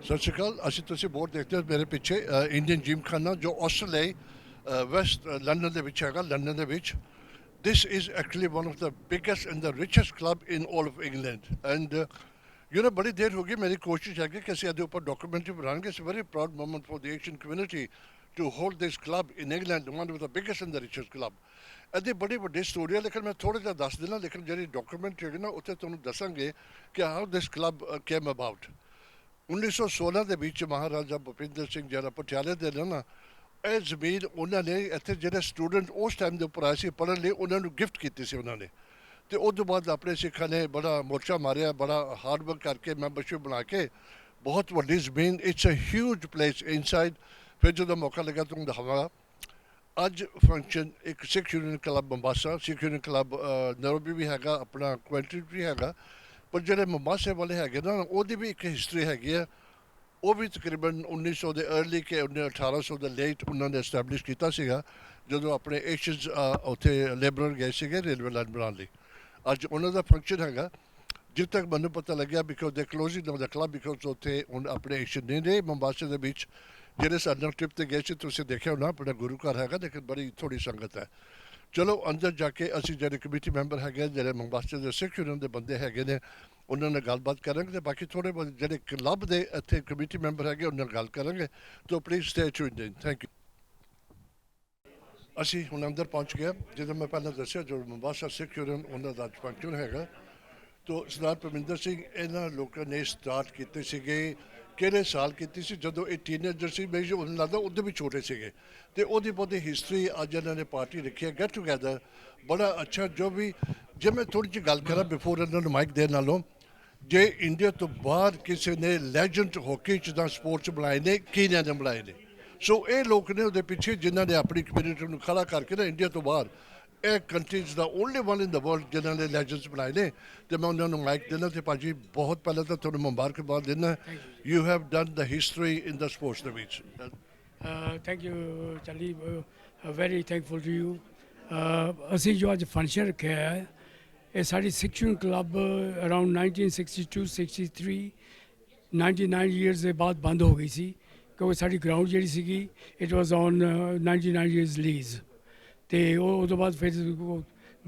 ਸਤਿ ਸ਼੍ਰੀ ਅਕਾਲ। ਅਸੀਂ ਤੁਸੀਂ ਬੋਰਡ ਦੇਖਦੇ ਹੋ ਮੇਰੇ ਪਿੱਛੇ ਇੰਡੀਅਨ ਜਿਮਖਾਨਾ ਜੋ ਆਸਟ੍ਰੇਲੀਆ ਵੈਸਟ ਲੰਡਨ ਦੇ ਵਿੱਚ ਹੈਗਾ। ਲੰਡਨ ਦੇ ਵਿੱਚ this is actually one of the biggest and the richest club in all of England and बड़ी देर होगी मेरी कोशिश है कि ਅਸੀਂ ਇਹਦੇ ਉੱਪਰ ਡਾਕੂਮੈਂਟਰੀ ਬਣਾਉਣਗੇ। It's a very proud moment for the Asian community to hold this club in England, one of the biggest and the richest club. ਇਹਦੀ ਬੜੀ ਵੱਡੀ ਸਟੋਰੀ ਹੈ, ਲੇਕਿਨ ਮੈਂ ਥੋੜਾ ਜਿਹਾ ਦੱਸ ਦੇਣਾ। ਲੇਕਿਨ ਜਿਹੜੀ ਡਾਕੂਮੈਂਟਰੀ ਹੈਗੀ ਨਾ ਉੱਥੇ ਤੁਹਾਨੂੰ ਦੱਸਾਂਗੇ ਕਿ how this club came about। 1916 ਦੇ ਵਿੱਚ ਮਹਾਰਾਜਾ ਭੁਪਿੰਦਰ ਸਿੰਘ ਜਿਹੜਾ ਪਟਿਆਲੇ ਦੇ ਨੇ ਨਾ, ਇਹ ਜ਼ਮੀਨ ਉਹਨਾਂ ਨੇ ਇੱਥੇ ਜਿਹੜੇ ਸਟੂਡੈਂਟ ਉਸ ਟਾਈਮ ਦੇ ਉੱਪਰ ਆਏ ਸੀ ਪੜ੍ਹਨ ਲਈ, ਉਹਨਾਂ ਨੂੰ ਗਿਫਟ ਕੀਤੀ ਸੀ ਉਹਨਾਂ ਨੇ। ਤੇ ਉਸ ਤੋਂ ਬਾਅਦ ਆਪਣੇ ਸਿੱਖਾਂ ਨੇ ਬੜਾ ਮੋਰਚਾ ਮਾਰਿਆ, ਬੜਾ ਹਾਰਡ ਵਰਕ ਕਰਕੇ ਮੈਂਬਰਸ਼ਿਪ ਬਣਾ ਕੇ ਬਹੁਤ ਵੱਡੀ ਜ਼ਮੀਨ। It's a huge place inside. ਫਿਰ ਜਦੋਂ ਮੌਕਾ ਲੱਗਾ ਤੁਹਾਨੂੰ ਦਿਖਾਵਾਂਗਾ। ਅੱਜ ਫੰਕਸ਼ਨ ਇੱਕ Sikh union club Mombasa, Sikh union club Nairobi ਵੀ ਹੈਗਾ, ਆਪਣਾ ਕੁਐਂਟਰੀ ਵੀ ਹੈਗਾ, ਪਰ ਜਿਹੜੇ ਬੰਬਾਸੇ ਵਾਲੇ ਹੈਗੇ ਨਾ ਉਹਦੀ ਵੀ ਇੱਕ ਹਿਸਟਰੀ ਹੈਗੀ ਆ। ਉਹ ਵੀ ਤਕਰੀਬਨ 1900 ਦੇ ਅਰਲੀ ਕਿ 1800 ਦੇ ਲੇਟ ਉਹਨਾਂ ਨੇ ਐਸਟੈਬਲਿਸ਼ ਕੀਤਾ ਸੀਗਾ, ਜਦੋਂ ਆਪਣੇ ਏਸ਼ੀਅਨਸ ਉੱਥੇ ਲੇਬਰਰ ਗਏ ਸੀਗੇ ਰੇਲਵੇ ਲਾਈਨ ਬਣਾਉਣ ਲਈ। ਅੱਜ ਉਹਨਾਂ ਦਾ ਫੰਕਸ਼ਨ ਹੈਗਾ। ਜਿੱਥੇ ਤੱਕ ਮੈਨੂੰ ਪਤਾ ਲੱਗਿਆ ਬਿਕੋਜ਼ ਦੇ closing of the club, because ਉੱਥੇ ਹੁਣ ਆਪਣੇ ਏਸ਼ੀਅਨ ਨਹੀਂ ਰਹੇ ਬੰਬਾਸੇ ਦੇ ਵਿੱਚ। ਜਿਹੜੇ ਸਾਡੇ ਨਾਲ ਟ੍ਰਿਪ 'ਤੇ ਗਏ ਸੀ ਤੁਸੀਂ ਦੇਖਿਆ ਹੋਣਾ, ਆਪਣਾ ਗੁਰੂ ਘਰ ਹੈਗਾ, ਲੇਕਿਨ ਬੜੀ ਥੋੜ੍ਹੀ ਸੰਗਤ ਹੈ। ਚਲੋ ਅੰਦਰ ਜਾ ਕੇ ਅਸੀਂ ਜਿਹੜੇ ਕਮੇਟੀ ਮੈਂਬਰ ਹੈਗੇ, ਜਿਹੜੇ ਬੰਬਾਸੇ ਦੇ ਸਿੱਖ ਯੂਨੀਅਨ ਦੇ ਬੰਦੇ ਹੈਗੇ ਨੇ, ਉਹਨਾਂ ਨਾਲ ਗੱਲਬਾਤ ਕਰਾਂਗੇ। ਤੇ ਬਾਕੀ ਥੋੜ੍ਹੇ ਬਹੁਤ ਜਿਹੜੇ ਕਲੱਬ ਦੇ ਇੱਥੇ ਕਮੇਟੀ ਮੈਂਬਰ ਹੈਗੇ ਉਹਨਾਂ ਨਾਲ ਗੱਲ ਕਰਾਂਗੇ। ਤੋ please stay tuned in. Thank you. ਅਸੀਂ ਹੁਣ ਅੰਦਰ ਪਹੁੰਚ ਗਏ। ਜਦੋਂ ਮੈਂ ਪਹਿਲਾਂ ਦੱਸਿਆ ਜੋ ਬੰਬਾਸਾ ਸਿੱਖ ਯੂਨੀਅਨ ਉਹਨਾਂ ਦਾ ਅੱਜ ਫੰਕਸ਼ਨ ਹੈਗਾ। ਤੋ ਸਰਦਾਰ ਪਰਮਿੰਦਰ ਸਿੰਘ ਇਹਨਾਂ ਲੋਕਾਂ ਨੇ ਸਟਾਰਟ ਕੀਤੇ ਸੀਗੇ। ਕਿਹੜੇ ਸਾਲ ਕੀਤੀ ਸੀ? ਜਦੋਂ ਇਹ ਟੀਨੇਜਰ ਸੀ, ਮੈਨੂੰ ਉਹਨਾਂ ਲੱਗਦਾ ਉਦੋਂ ਵੀ ਛੋਟੇ ਸੀਗੇ। ਅਤੇ ਉਹਦੀ ਬਹੁਤੀ ਹਿਸਟਰੀ ਅੱਜ ਇਹਨਾਂ ਨੇ ਪਾਰਟੀ ਰੱਖੀ ਹੈ, ਗੈਟ ਟੂਗੈਦਰ। ਬੜਾ ਅੱਛਾ। ਜੋ ਵੀ ਜੇ ਮੈਂ ਥੋੜ੍ਹੀ ਜਿਹੀ ਗੱਲ ਕਰਾਂ ਬਿਫੋਰ ਇਹਨਾਂ ਨੂੰ ਮਾਈਕ ਦੇਣ ਨਾਲੋਂ, ਜੇ ਇੰਡੀਆ ਤੋਂ ਬਾਹਰ ਕਿਸੇ ਨੇ ਲੈਜੈਂਡ ਹਾਕੀ 'ਚ ਜਾਂ ਸਪੋਰਟਸ ਬਣਾਏ ਨੇ, ਕੀਨੀਆ ਨੇ ਬਣਾਏ ਨੇ। ਸੋ ਇਹ ਲੋਕ ਨੇ ਉਹਦੇ ਪਿੱਛੇ ਜਿਨ੍ਹਾਂ ਨੇ ਆਪਣੀ ਕਮਿਊਨਿਟੀ ਨੂੰ ਖੜਾ ਕਰਕੇ ਨਾ ਇੰਡੀਆ ਤੋਂ ਬਾਹਰ, ਇਹ country is the only one in the world ਜਿਨ੍ਹਾਂ ਨੇ ਲੈਜੈਂਡਸ ਬਣਾਏ ਨੇ। ਅਤੇ ਮੈਂ ਉਹਨਾਂ ਨੂੰ ਮਾਈਕ ਦੇਣਾ। ਅਤੇ ਭਾਜੀ ਬਹੁਤ ਪਹਿਲਾਂ ਤਾਂ ਤੁਹਾਨੂੰ ਮੁਬਾਰਕਬਾਦ ਦੇਣਾ। You have done the history in the sports ਦੇ ਵਿੱਚ। ਥੈਂਕ ਯੂ ਚਾਲੀ, ਵੈਰੀ ਥੈਂਕਫੁਲ ਟੂ ਯੂ। ਅਸੀਂ ਜੋ ਅੱਜ ਫੰਕਸ਼ਨ ਰੱਖਿਆ ਹੈ, ਇਹ ਸਾਡੀ ਸਿੱਖ ਯੂਨੀਅਨ ਕਲੱਬ ਅਰਾਊਂਡ 1962-63 99 ਈਅਰਸ ਦੇ ਬਾਅਦ ਬੰਦ ਹੋ ਗਈ ਸੀ, ਕਿਉਂਕਿ ਸਾਡੀ ਗਰਾਊਂਡ ਜਿਹੜੀ ਸੀਗੀ it was on 99 years lease. ਅਤੇ ਉਹ ਤੋਂ ਬਾਅਦ ਫਿਰ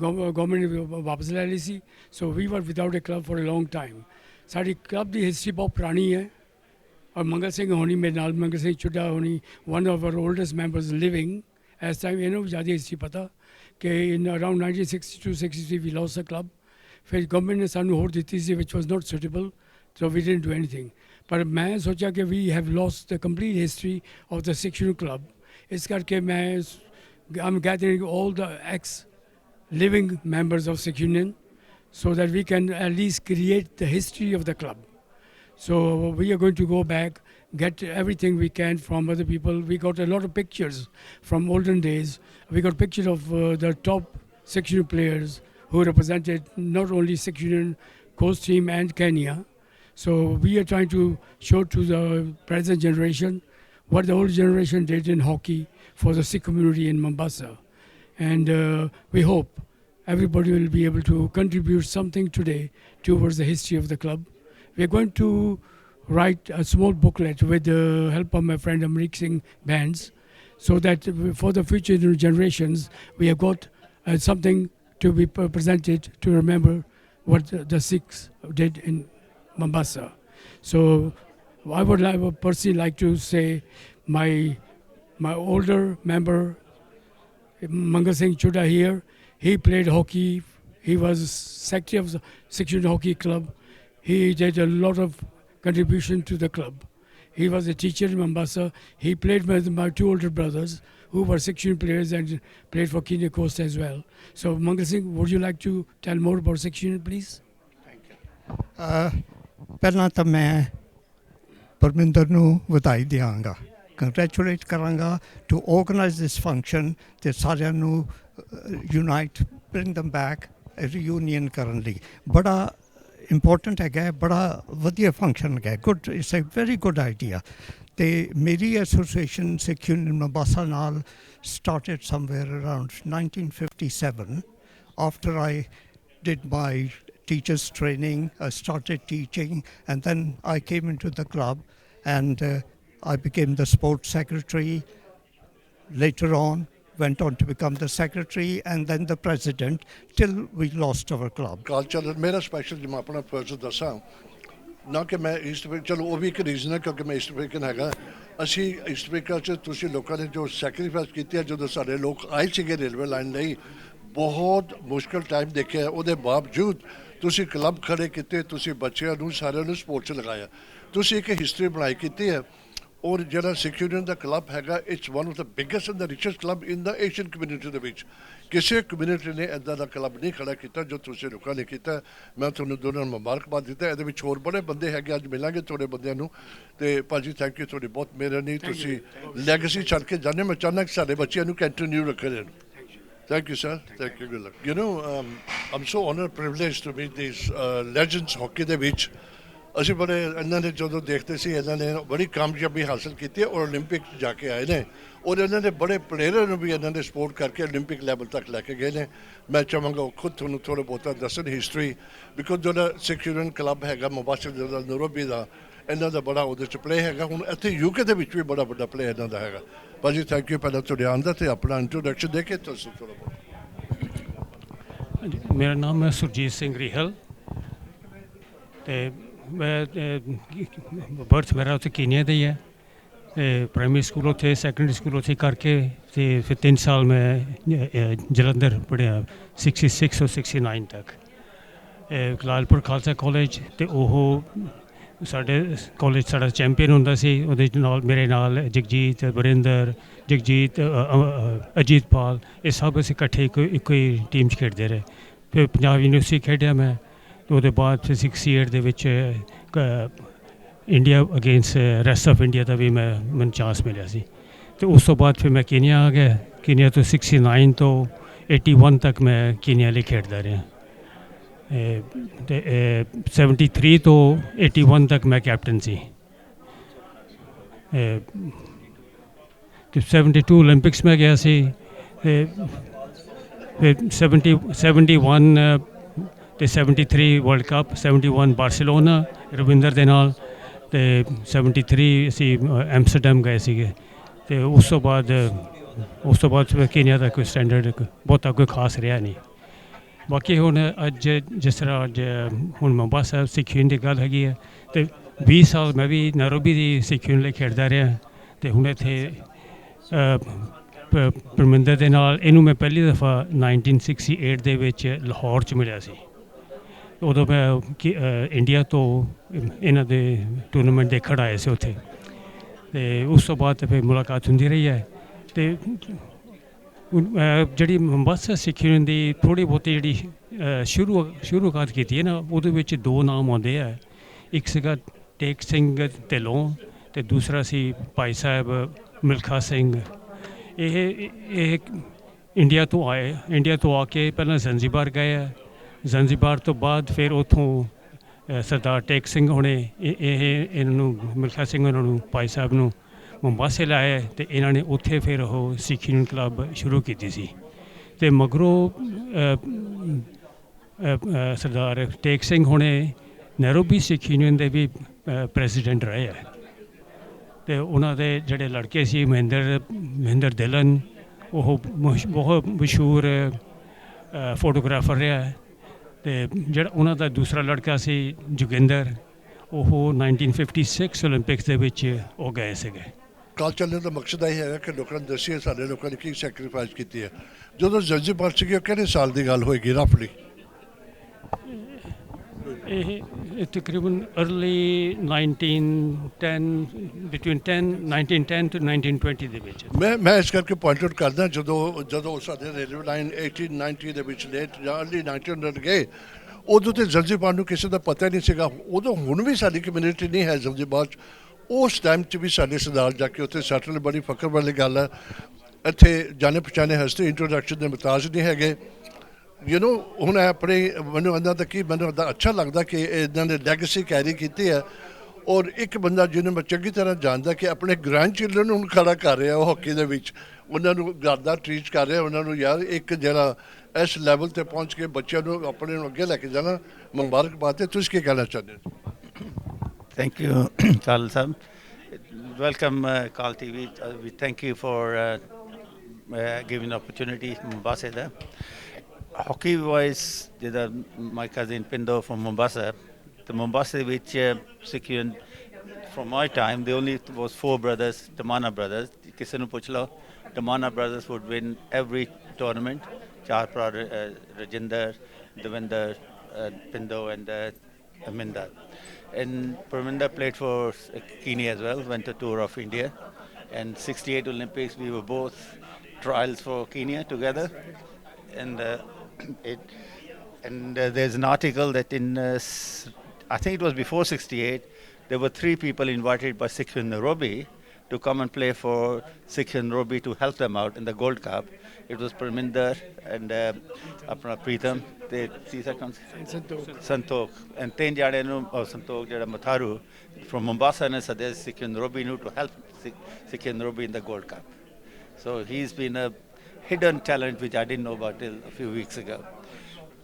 ਗੌਰਮੈਂਟ ਨੇ ਵਾਪਸ ਲੈ ਲਈ ਸੀ। So we were without a club for a long time. ਸਾਡੀ ਕਲੱਬ ਦੀ ਹਿਸਟਰੀ ਬਹੁਤ ਪੁਰਾਣੀ ਹੈ। ਔਰ ਮੰਗਲ ਸਿੰਘ ਹੋਣੀ ਮੇਰੇ ਨਾਲ, ਮੰਗਲ ਸਿੰਘ ਚੁੱਡਾ ਹੋਣੀ, one of our oldest members living ਇਸ ਟਾਈਮ। ਇਹਨੂੰ ਵੀ ਜ਼ਿਆਦਾ ਹਿਸਟਰੀ ਪਤਾ ਕਿ in around 1962-63 we lost a club. ਫਿਰ ਗਵਰਨਮੈਂਟ ਨੇ ਸਾਨੂੰ ਹੋਰ ਦਿੱਤੀ ਸੀ ਵਿਚ was not suitable, so we didn't do anything. ਪਰ ਮੈਂ ਸੋਚਿਆ ਕਿ we have lost the complete history of the Sikh union club. ਇਸ ਕਰਕੇ ਮੈਂ I'm gathering all the ex-living members of Sikh Union so that we can at least create the history of the club. So we are going to go back, get everything we can from other people. We got a lot of pictures from olden days. We got pictures of the top Sikh Union players who represented not only Sikh Union coast team and Kenya. So we are trying to show to the present generation what the old generation did in hockey for the Sikh community in Mombasa. And we hope everybody will be able to contribute something today towards the history of the club. We are going to write a small booklet with the help of my friend Amrik Singh Bands, so that for the future generations we have got something to be presented to remember what the Sikhs did in Mombasa. So I would personally like to say my older member Mangal Singh Chuda here, he played hockey. He was secretary of the Sikh Union Hockey Club. He did a lot of contribution to the club. He was a teacher in Mombasa. He played with my two older brothers who were Sikh Union players and played for Kenya Coast as well. So Mangal Singh, would you like to tell more about Sikh Union, please? Thank you. ਪਹਿਲਾਂ ਤਾਂ ਮੈਂ ਪਰਮਿੰਦਰ ਨੂੰ ਵਧਾਈ ਦਿਆਂਗਾ, congratulate ਕਰਾਂਗਾ to organise this function ਅਤੇ ਸਾਰਿਆਂ ਨੂੰ unite, bring them back, reunion ਕਰਨ ਲਈ। ਬੜਾ ਇੰਪੋਰਟੈਂਟ ਹੈਗਾ, ਬੜਾ ਵਧੀਆ ਫੰਕਸ਼ਨ ਹੈਗਾ, good, it's a very good idea. ਅਤੇ ਮੇਰੀ ਐਸੋਸੀਏਸ਼ਨ ਸਿੱਖ ਯੂਨੀਅਨ ਬੰਬਾਸਾ ਨਾਲ started somewhere around 1957. After I did my teacher's training, I started teaching, and then I came into the club. and I became the sports secretary. Later on, went on to become the secretary and then the president till we lost our club. Akaal Channel मेरा special जो मैं अपना purse दसा ना कि मैं east Africa चलो वो भी एक रीजन है क्योंकि मैं ईस्ट अफ्रीकन हैगा ਅਸੀਂ ਈਸਟ ਅਫਰੀਕਾ 'ਚ ਤੁਸੀਂ ਲੋਕਾਂ ਨੇ ਜੋ ਸੈਕਰੀਫਾਈਸ ਕੀਤੀ ਹੈ ਜਦੋਂ ਸਾਡੇ ਲੋਕ ਆਏ ਸੀਗੇ ਰੇਲਵੇ ਲਾਈਨ ਲਈ ਬਹੁਤ ਮੁਸ਼ਕਲ ਟਾਈਮ ਦੇਖਿਆ ਉਹਦੇ ਬਾਵਜੂਦ ਤੁਸੀਂ ਕਲੱਬ ਖੜੇ ਕੀਤੇ ਤੁਸੀਂ ਬੱਚਿਆਂ ਨੂੰ ਸਾਰਿਆਂ ਨੂੰ ਸਪੋਰਟ 'ਚ ਲਗਾਇਆ ਤੁਸੀਂ ਇੱਕ ਹਿਸਟਰੀ ਬਣਾਈ ਕੀਤੀ ਹੈ ਔਰ ਜਿਹੜਾ ਸਿੱਖ ਯੂਨੀਅਨ ਦਾ ਕਲੱਬ ਹੈਗਾ it's one of the biggest and the richest club in the Asian community ਦੇ ਵਿੱਚ ਕਿਸੇ ਕਮਿਊਨਿਟੀ ਨੇ ਇੱਦਾਂ ਦਾ ਕਲੱਬ ਨਹੀਂ ਖੜਾ ਕੀਤਾ ਜੋ ਤੁਸੀਂ ਲੋਕਾਂ ਨੇ ਕੀਤਾ ਮੈਂ ਤੁਹਾਨੂੰ ਦੋਨਾਂ ਨੂੰ ਮੁਬਾਰਕਬਾਦ ਦਿੱਤਾ ਇਹਦੇ ਵਿੱਚ ਹੋਰ ਬੜੇ ਬੰਦੇ ਹੈਗੇ ਅੱਜ ਮਿਲਾਂਗੇ ਤੁਹਾਡੇ ਬੰਦਿਆਂ ਨੂੰ ਤੇ ਭਾਜੀ ਥੈਂਕ ਯੂ ਤੁਹਾਡੀ ਬਹੁਤ ਮਿਹਰਬਾਨੀ ਤੁਸੀਂ ਲੈਗੇਸੀ ਛੱਡ ਕੇ ਜਾਣੇ ਮੈਂ ਚਾਹੁੰਦਾ ਕਿ ਸਾਡੇ ਬੱਚਿਆਂ ਨੂੰ ਕੰਟੀਨਿਊ ਰੱਖਣ Thank you, sir. Thank you. Good luck. You know, I'm so honored, privileged to meet these legends hockey ਦੇ ਵਿੱਚ ਅਸੀਂ ਬੜੇ ਇਹਨਾਂ ਨੇ ਜਦੋਂ ਦੇਖਦੇ ਸੀ ਇਹਨਾਂ ਨੇ ਬੜੀ ਕਾਮਯਾਬੀ ਹਾਸਲ ਕੀਤੀ ਹੈ ਔਰ 올림픽 ਜਾ ਕੇ ਆਏ ਨੇ ਔਰ ਇਹਨਾਂ ਦੇ ਬੜੇ ਪਲੇਅਰਾਂ ਨੂੰ ਵੀ ਇਹਨਾਂ ਨੇ ਸਪੋਰਟ ਕਰਕੇ 올림픽 ਲੈਵਲ ਤੱਕ ਲੈ ਕੇ ਗਏ ਨੇ ਮੈਂ ਚਾਹਾਂਗਾ ਉਹ ਖੁਦ ਤੁਹਾਨੂੰ ਥੋੜ੍ਹਾ ਬਹੁਤਾ ਦੱਸਣ ਹਿਸਟਰੀ ਬਿਕੋਜ਼ ਜਿਹੜਾ ਸਿੱਖ ਯੂਨੀਅਨ ਕਲੱਬ ਹੈਗਾ ਮੁਬਾਸਾ ਦਾ ਨੈਰੋਬੀ ਦਾ ਇਹਨਾਂ ਦਾ ਬੜਾ ਉਹਦੇ 'ਚ ਪਲੇਅ ਹੈਗਾ ਹੁਣ ਇੱਥੇ ਯੂਕੇ ਦੇ ਵਿੱਚ ਵੀ ਬੜਾ ਵੱਡਾ ਪਲੇਅ ਇਹਨਾਂ ਦਾ ਹੈਗਾ ਭਾਜੀ ਥੈਂਕ ਯੂ ਪਹਿਲਾਂ ਤੁਹਾਡੇ ਆਉਣ ਦਾ ਅਤੇ ਆਪਣਾ ਇੰਟਰੋਡਕਸ਼ਨ ਦੇ ਕੇ ਤੁਸੀਂ ਥੋੜ੍ਹਾ ਬਹੁਤ ਮੇਰਾ ਨਾਮ ਹੈ ਸੁਰਜੀਤ ਸਿੰਘ ਰੀਹਲ ਅਤੇ ਮੈਂ ਬਰਥ ਮੇਰਾ ਉੱਥੇ ਕੀਨੀਆ ਦਾ ਹੀ ਹੈ ਅਤੇ ਪ੍ਰਾਇਮਰੀ ਸਕੂਲ ਉੱਥੇ ਸੈਕੰਡਰੀ ਸਕੂਲ ਉੱਥੇ ਕਰਕੇ ਅਤੇ ਫਿਰ 3 ਸਾਲ ਮੈਂ ਜਲੰਧਰ ਪੜ੍ਹਿਆ 66 ਤੋਂ 69 ਤੱਕ ਕਲਾਲਪੁਰ ਖਾਲਸਾ ਕਾਲਜ ਅਤੇ ਉਹ ਸਾਡੇ ਕਾਲਜ ਸਾਡਾ ਚੈਂਪੀਅਨ ਹੁੰਦਾ ਸੀ ਉਹਦੇ ਨਾਲ ਮੇਰੇ ਨਾਲ ਜਗਜੀਤ ਵਰਿੰਦਰ ਜਗਜੀਤ ਅਜੀਤਪਾਲ ਇਹ ਸਭ ਅਸੀਂ ਇਕੱਠੇ ਇੱਕੋ ਹੀ ਟੀਮ 'ਚ ਖੇਡਦੇ ਰਹੇ ਫਿਰ ਪੰਜਾਬ ਯੂਨੀਵਰਸਿਟੀ ਖੇਡਿਆ ਮੈਂ ਉਹਦੇ ਬਾਅਦ ਫਿਰ 68 ਦੇ ਵਿੱਚ India against rest of India ਦਾ ਵੀ ਮੈਨੂੰ ਚਾਂਸ ਮਿਲਿਆ ਸੀ ਅਤੇ ਉਸ ਤੋਂ ਬਾਅਦ ਫਿਰ ਮੈਂ ਕੀਨੀਆ ਆ ਗਿਆ ਕੀਨੀਆ ਤੋਂ 69 ਤੋਂ 81 ਤੱਕ ਮੈਂ ਕੀਨੀਆ ਲਈ ਖੇਡਦਾ ਰਿਹਾ ਅਤੇ 73 ਤੋਂ 81 ਤੱਕ ਮੈਂ ਕੈਪਟਨ ਸੀ ਅਤੇ 72 올림픽ਸ ਮੈਂ ਗਿਆ ਸੀ ਅਤੇ ਫਿਰ 71 ਅਤੇ 73 ਵਰਲਡ ਕੱਪ 71 ਬਾਰਸੀਲੋਨਾ ਰਵਿੰਦਰ ਦੇ ਨਾਲ ਅਤੇ 73 ਅਸੀਂ ਐਮਸਟਰਡਮ ਗਏ ਸੀਗੇ ਅਤੇ ਉਸ ਤੋਂ ਬਾਅਦ ਫਿਰ ਕੀਨੀਆ ਦਾ ਕੋਈ ਸਟੈਂਡਰਡ ਬਹੁਤਾ ਕੋਈ ਖਾਸ ਰਿਹਾ ਨਹੀਂ ਬਾਕੀ ਹੁਣ ਅੱਜ ਜਿਸ ਤਰ੍ਹਾਂ ਅੱਜ ਹੁਣ ਮੁੰਬਾਸਾ ਸਿੱਖ ਯੂਨੀਅਨ ਦੀ ਗੱਲ ਹੈਗੀ ਹੈ ਅਤੇ 20 ਸਾਲ ਮੈਂ ਵੀ ਨੈਰੋਬੀ ਦੀ ਸਿੱਖ ਯੂਨੀਅਨ ਲਈ ਖੇਡਦਾ ਰਿਹਾ ਅਤੇ ਹੁਣ ਇੱਥੇ ਪਰਮਿੰਦਰ ਦੇ ਨਾਲ ਇਹਨੂੰ ਮੈਂ ਪਹਿਲੀ ਦਫਾ 1968 ਦੇ ਵਿੱਚ ਲਾਹੌਰ 'ਚ ਮਿਲਿਆ ਸੀ ਉਦੋਂ ਮੈਂ ਇੰਡੀਆ ਤੋਂ ਇਹਨਾਂ ਦੇ ਟੂਰਨਾਮੈਂਟ ਦੇਖਣ ਆਏ ਸੀ ਉੱਥੇ ਅਤੇ ਉਸ ਤੋਂ ਬਾਅਦ ਫਿਰ ਮੁਲਾਕਾਤ ਹੁੰਦੀ ਰਹੀ ਹੈ ਅਤੇ ਜਿਹੜੀ ਮੁੰਬਾਸਾ ਸਿੱਖ ਯੂਨੀਅਨ ਦੀ ਥੋੜ੍ਹੀ ਬਹੁਤੀ ਜਿਹੜੀ ਸ਼ੁਰੂਆਤ ਕੀਤੀ ਹੈ ਨਾ ਉਹਦੇ ਵਿੱਚ 2 ਨਾਮ ਆਉਂਦੇ ਆ ਇੱਕ ਸੀਗਾ ਟੇਕ ਸਿੰਘ ਢਿੱਲੋਂ ਅਤੇ ਦੂਸਰਾ ਸੀ ਭਾਈ ਸਾਹਿਬ ਮਿਲਖਾ ਸਿੰਘ ਇਹ ਇੰਡੀਆ ਤੋਂ ਆਏ ਇੰਡੀਆ ਤੋਂ ਆ ਕੇ ਪਹਿਲਾਂ ਜ਼ੰਜ਼ੀਬਾਰ ਗਏ ਆ ਜ਼ੰਜ਼ੀਬਾਰ ਤੋਂ ਬਾਅਦ ਫਿਰ ਉੱਥੋਂ ਸਰਦਾਰ ਟੇਕ ਸਿੰਘ ਹੋਣੇ ਇਹਨਾਂ ਨੂੰ ਮਿਲਖਾ ਸਿੰਘ ਉਹਨਾਂ ਨੂੰ ਭਾਈ ਸਾਹਿਬ ਨੂੰ ਮੁੰਬਾਸੇ ਲਾਇਆ ਅਤੇ ਇਹਨਾਂ ਨੇ ਉੱਥੇ ਫਿਰ ਉਹ ਸਿੱਖ ਯੂਨੀਅਨ ਕਲੱਬ ਸ਼ੁਰੂ ਕੀਤੀ ਸੀ ਅਤੇ ਮਗਰੋਂ ਸਰਦਾਰ ਟੇਕ ਸਿੰਘ ਹੋਣੇ ਨੈਰੋਬੀ ਸਿੱਖ ਯੂਨੀਅਨ ਦੇ ਵੀ ਪ੍ਰੈਜ਼ੀਡੈਂਟ ਰਹੇ ਹੈ ਅਤੇ ਉਹਨਾਂ ਦੇ ਜਿਹੜੇ ਲੜਕੇ ਸੀ ਮਹਿੰਦਰ ਦਿਲਨ ਉਹ ਬਹੁਤ ਮਸ਼ਹੂਰ ਫੋਟੋਗ੍ਰਾਫਰ ਰਿਹਾ ਅਤੇ ਜਿਹੜਾ ਉਹਨਾਂ ਦਾ ਦੂਸਰਾ ਲੜਕਾ ਸੀ ਜੋਗਿੰਦਰ ਉਹ 1956 올림픽ਸ ਦੇ ਵਿੱਚ ਉਹ ਗਏ ਸੀਗੇ ਅਕਾਲ ਚੈਨਲ ਦਾ ਮਕਸਦ ਇਹ ਹੈਗਾ ਕਿ ਲੋਕਾਂ ਨੂੰ ਦੱਸੀਏ ਸਾਡੇ ਲੋਕਾਂ ਨੇ ਕੀ ਸੈਕਰੀਫਾਈਸ ਕੀਤੀ ਹੈ ਜਦੋਂ ਜ਼ੰਜ਼ੀਬਾਰ ਸੀਗੀ ਉਹ ਕਿਹੜੇ ਸਾਲ ਦੀ ਗੱਲ ਹੋਏਗੀ ਰਫਲੀ ਇਹ ਤਕਰੀਬਨ ਅਰਲੀ 1910 ਬਿਟਵੀਨ 1910 to 1920 ਦੇ ਵਿੱਚ ਮੈਂ ਇਸ ਕਰਕੇ ਪੁਆਇੰਟ ਆਊਟ ਕਰਦਾ ਜਦੋਂ ਸਾਡੇ ਰੇਲਵੇ ਲਾਈਨ 1890 ਦੇ ਵਿੱਚ ਲੇਟ ਜਾਂ ਅਰਲੀ 1900 ਗਏ ਉਦੋਂ ਤੇ ਜ਼ੰਜ਼ੀਬਾਰ ਨੂੰ ਕਿਸੇ ਦਾ ਪਤਾ ਨਹੀਂ ਸੀਗਾ ਉਦੋਂ ਹੁਣ ਵੀ ਸਾਡੀ ਕਮਿਊਨਿਟੀ ਨਹੀਂ ਹੈ ਜ਼ੰਜ਼ੀਬਾਰ 'ਚ ਉਸ ਟਾਈਮ 'ਚ ਵੀ ਸਾਡੇ ਸਰਦਾਰ ਜਾ ਕੇ ਉੱਥੇ ਸੈਟਲ ਬੜੀ ਫਖਰ ਵਾਲੀ ਗੱਲ ਹੈ ਇੱਥੇ ਜਾਣੇ ਪਛਾਣੇ ਹਸਤੀ ਇੰਟਰੋਡਕਸ਼ਨ ਦੇ ਮੁਤਾਜ ਨਹੀਂ ਹੈਗੇ ਹੁਣ ਆਪਣੇ ਮੈਨੂੰ ਇਹਨਾਂ ਦਾ ਕੀ ਮੈਨੂੰ ਇੱਦਾਂ ਅੱਛਾ ਲੱਗਦਾ ਕਿ ਇਹਨਾਂ ਨੇ ਲੈਗੇਸੀ ਕੈਰੀ ਕੀਤੀ ਹੈ ਔਰ ਇੱਕ ਬੰਦਾ ਜਿਹਨੂੰ ਮੈਂ ਚੰਗੀ ਤਰ੍ਹਾਂ ਜਾਣਦਾ ਕਿ ਆਪਣੇ ਗ੍ਰੈਂਡ ਚਿਲਡਰਨ ਨੂੰ ਹੁਣ ਖੜਾ ਕਰ ਰਿਹਾ ਉਹ ਹਾਕੀ ਦੇ ਵਿੱਚ ਉਹਨਾਂ ਨੂੰ ਗਾਦਾ ਟਰੀਟ ਕਰ ਰਿਹਾ ਉਹਨਾਂ ਨੂੰ ਯਾਰ ਇੱਕ ਜਿਹੜਾ ਇਸ ਲੈਵਲ 'ਤੇ ਪਹੁੰਚ ਕੇ ਬੱਚਿਆਂ ਨੂੰ ਆਪਣੇ ਨੂੰ ਅੱਗੇ ਲੈ ਕੇ ਜਾਣਾ ਮੁਬਾਰਕਬਾਦ ਹੈ ਤੁਸੀਂ ਕੀ ਕਹਿਣਾ ਚਾਹੁੰਦੇ ਹੋ thank you call Sahib Welcome, Call TV. We thank you for giving opportunity in Mombasa there. Hockey wise, my cousin Pindo from Mombasa. The Mombasa which Sikh Union, from my time, there only was 4 brothers, Damana brothers. Kisanu Puchlo, Damana brothers would win every tournament. Charpra, Rajinder, Devinder, Pindo and Aminda. And Parminder played for Kenya as well, went a tour of India. And 68 Olympics, we were both trials for Kenya together. And there's an article that in, I think it was before 68, there were 3 people invited by Sikh Union Nairobi to come and play for Sikh Union Nairobi to help them out in the Gold Cup. It was Parminder and Apna Preetham, Santokh, and Ten Jadenu or Santokh Jada Matharu from Mombasa and Sadesh Sikh Union Nairobi to help Sikh Union Nairobi in the Gold Cup. So he's been a hidden talent which I didn't know about till a few weeks ago.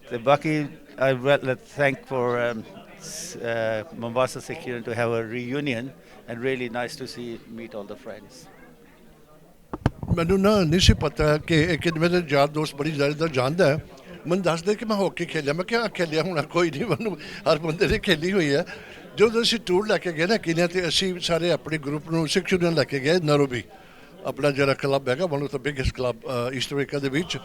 So Baki, let's thank for Mombasa Sikh Union to have a reunion, and really nice to meet all the friends. ਮੈਨੂੰ ਨਾ ਨਹੀਂ ਸੀ ਪਤਾ ਕਿ ਇੱਕ ਮੇਰੇ ਯਾਰ ਦੋਸਤ ਬੜੀ ਜ਼ਿਆਦਾ ਜਾਣਦਾ ਹੈ ਮੈਨੂੰ ਦੱਸਦੇ ਕਿ ਮੈਂ ਹਾਕੀ ਖੇਲਿਆ ਮੈਂ ਕਿਹਾ ਖੇਲਿਆ ਹੋਣਾ ਕੋਈ ਨਹੀਂ ਮੈਨੂੰ ਹਰ ਬੰਦੇ ਨੇ ਖੇਲੀ ਹੋਈ ਹੈ ਜਦੋਂ ਅਸੀਂ ਟੂਰ ਲੈ ਕੇ ਗਏ ਨਾ ਕੀਨੀਆ ਤੇ ਅਸੀਂ ਸਾਰੇ ਆਪਣੇ ਗਰੁੱਪ ਨੂੰ ਸਿੱਖ ਯੂਨੀਅਨ ਲੈ ਕੇ ਗਏ ਨੈਰੋਬੀ ਆਪਣਾ ਜਿਹੜਾ ਕਲੱਬ ਹੈਗਾ one of the biggest club East Africa ਦੇ ਵਿੱਚ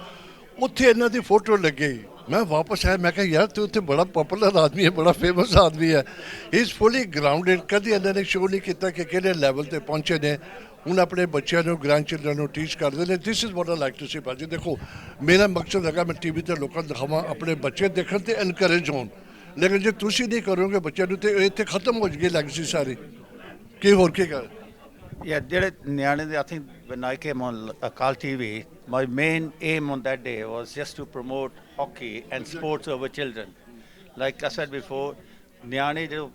ਉੱਥੇ ਇਹਨਾਂ ਦੀ ਫੋਟੋ ਲੱਗੀ ਮੈਂ ਵਾਪਸ ਆਇਆ ਮੈਂ ਕਿਹਾ ਯਾਰ ਤੂੰ ਉੱਥੇ ਬੜਾ ਪਪੂਲਰ ਆਦਮੀ ਹੈ ਬੜਾ ਫੇਮਸ ਆਦਮੀ ਹੈ ਹੀ ਇਜ਼ ਫੁੱਲੀ ਗਰਾਊਂਡਡ ਕਦੀ ਇਹਨਾਂ ਨੇ ਸ਼ੋਅ ਨਹੀਂ ਕੀਤਾ ਕਿ ਕਿਹੜੇ ਲੈਵਲ ਤੇ ਪਹੁੰਚੇ ਨੇ ਹੁਣ ਆਪਣੇ ਬੱਚਿਆਂ ਨੂੰ ਗ੍ਰੈਂਡ ਚਿਲਡਰਨ ਨੂੰ ਟੀਚ ਕਰਦੇ ਨੇ this is what I like to see ਭਾਜੀ ਦੇਖੋ ਮੇਰਾ ਮਕਸਦ ਹੈਗਾ ਮੈਂ ਟੀਵੀ ਤੇ ਲੋਕਾਂ ਨੂੰ ਦਿਖਾਵਾਂ ਆਪਣੇ ਬੱਚੇ ਦੇਖਣ ਤੇ ਐਨਕਰੇਜ ਹੋਣ ਲੇਕਿਨ ਜੇ ਤੁਸੀਂ ਨਹੀਂ ਕਰੋਗੇ ਬੱਚਿਆਂ ਨੂੰ ਤੇ ਇੱਥੇ ਖਤਮ ਹੋ ਜਾਏਗੀ ਲੈਗੇਸੀ ਸਾਰੀ ਕੀ ਹੋਰ ਕੀ ਕਰ Yeah, I think when I came on Akaal TV, my main aim on that day was just to promote hockey and sports over children. Like I said before, ਨਿਆਣੇ ਜੋ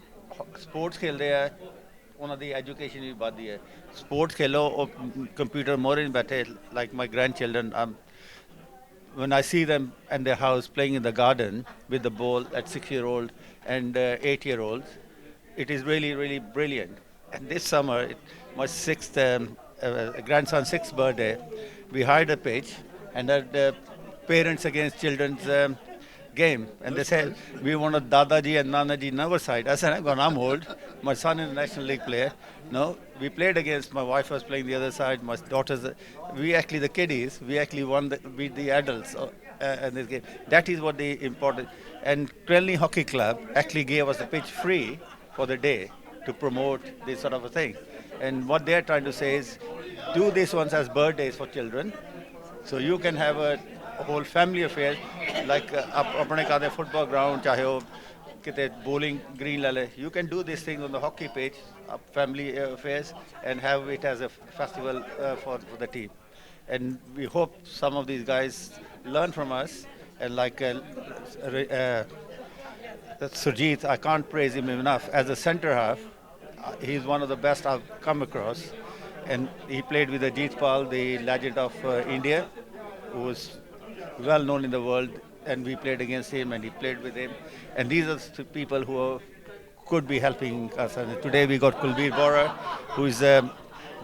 sports ਖੇਲਦੇ ਆ ਉਹਨਾਂ ਦੀ education ਵੀ ਵੱਧਦੀ ਹੈ sports ਖੇਲੋ ਉਹ computer ਮੋਰੇ ਨਹੀਂ ਬੈਠੇ like my grandchildren when I see them in their house playing in the garden with the ball at 6-year-old and 8-year-olds, it is really, really brilliant. And this summer, my grandson's 6th birthday, we hired a pitch and had parents against children's game. And they said, we want a Dadaji and Nanaji on our side. I said, I'm old. My son is a National League player. No, we played against, my wife was playing the other side, my daughters, we actually, the kiddies, we actually beat the adults in this game. That is what the important. And Krelny Hockey Club actually gave us the pitch free for the day to promote this sort of a thing. And what they're trying to say is, do this once as birthdays for children, so you can have a whole family affair, like apne kade football ground, chahe ho kite bowling green lale. You can do these things on the hockey pitch, family affairs, and have it as a festival for the team. And we hope some of these guys learn from us, and like Surjit, I can't praise him enough as a centre half. He's one of the best I've come across, and he played with Ajit Pal, the legend of India, who was well known in the world, and we played against him and he played with him. And these are the people who could be helping us. And today we got Kulbir Bora, who is a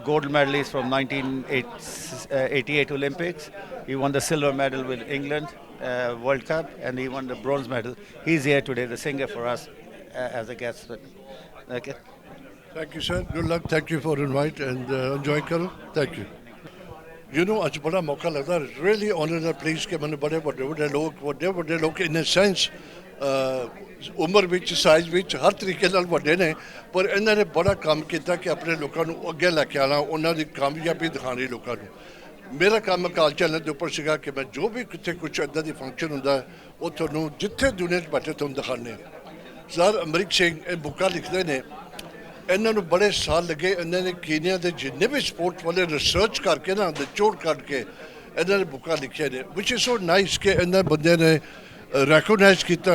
gold medalist from 1988 Olympics. He won the silver medal with England World Cup, and he won the bronze medal. He's here today, the singer, for us as a guest. Okay. Thank you, sir. Good luck. Thank you for invite and enjoy karo. Thank you. You know, ਅੱਜ ਬੜਾ ਮੌਕਾ ਲੱਗਦਾ really honored and pleased ਕਿ ਮੈਨੂੰ ਬੜੇ ਵੱਡੇ ਲੋਕ in a sense ਉਮਰ ਵਿੱਚ ਸਾਈਜ਼ ਵਿੱਚ ਹਰ ਤਰੀਕੇ ਨਾਲ ਵੱਡੇ ਨੇ ਪਰ ਇਹਨਾਂ ਨੇ ਬੜਾ ਕੰਮ ਕੀਤਾ ਕਿ ਆਪਣੇ ਲੋਕਾਂ ਨੂੰ ਅੱਗੇ ਲੈ ਕੇ ਆਣਾ ਉਹਨਾਂ ਦੀ ਕਾਮਯਾਬੀ ਦਿਖਾਣੀ ਲੋਕਾਂ ਨੂੰ ਮੇਰਾ ਕੰਮ ਅਕਾਲ ਚੈਨਲ ਦੇ ਉੱਪਰ ਸੀਗਾ ਕਿ ਮੈਂ ਜੋ ਵੀ ਕਿਤੇ ਕੁਝ ਇੱਦਾਂ ਦੀ ਫੰਕਸ਼ਨ ਹੁੰਦਾ ਉਹ ਤੁਹਾਨੂੰ ਜਿੱਥੇ ਦੁਨੀਆ 'ਚ ਬੈਠੇ ਤੁਹਾਨੂੰ ਦਿਖਾਣੇ ਸਰ ਅਮਰੀਕ ਸਿੰਘ ਇਹ ਬੁੱਕਾਂ ਲਿਖਦੇ ਨੇ ਇਹਨਾਂ ਨੂੰ ਬੜੇ ਸਾਲ ਲੱਗੇ ਇਹਨਾਂ ਨੇ ਕੀਨੀਆ ਦੇ ਜਿੰਨੇ ਵੀ ਸਪੋਰਟਸ ਵਾਲੇ ਰਿਸਰਚ ਕਰਕੇ ਨਾ ਨਿਚੋੜ ਕੱਢ ਕੇ ਇਹਨਾਂ ਨੇ ਬੁੱਕਾਂ ਲਿਖੀਆਂ ਨੇ ਵਿਚ ਇਜ਼ ਸੋ ਨਾਈਸ ਕਿ ਇਹਨਾਂ ਬੰਦੇ ਨੇ ਰੈਕਗਨਾਈਜ਼ ਕੀਤਾ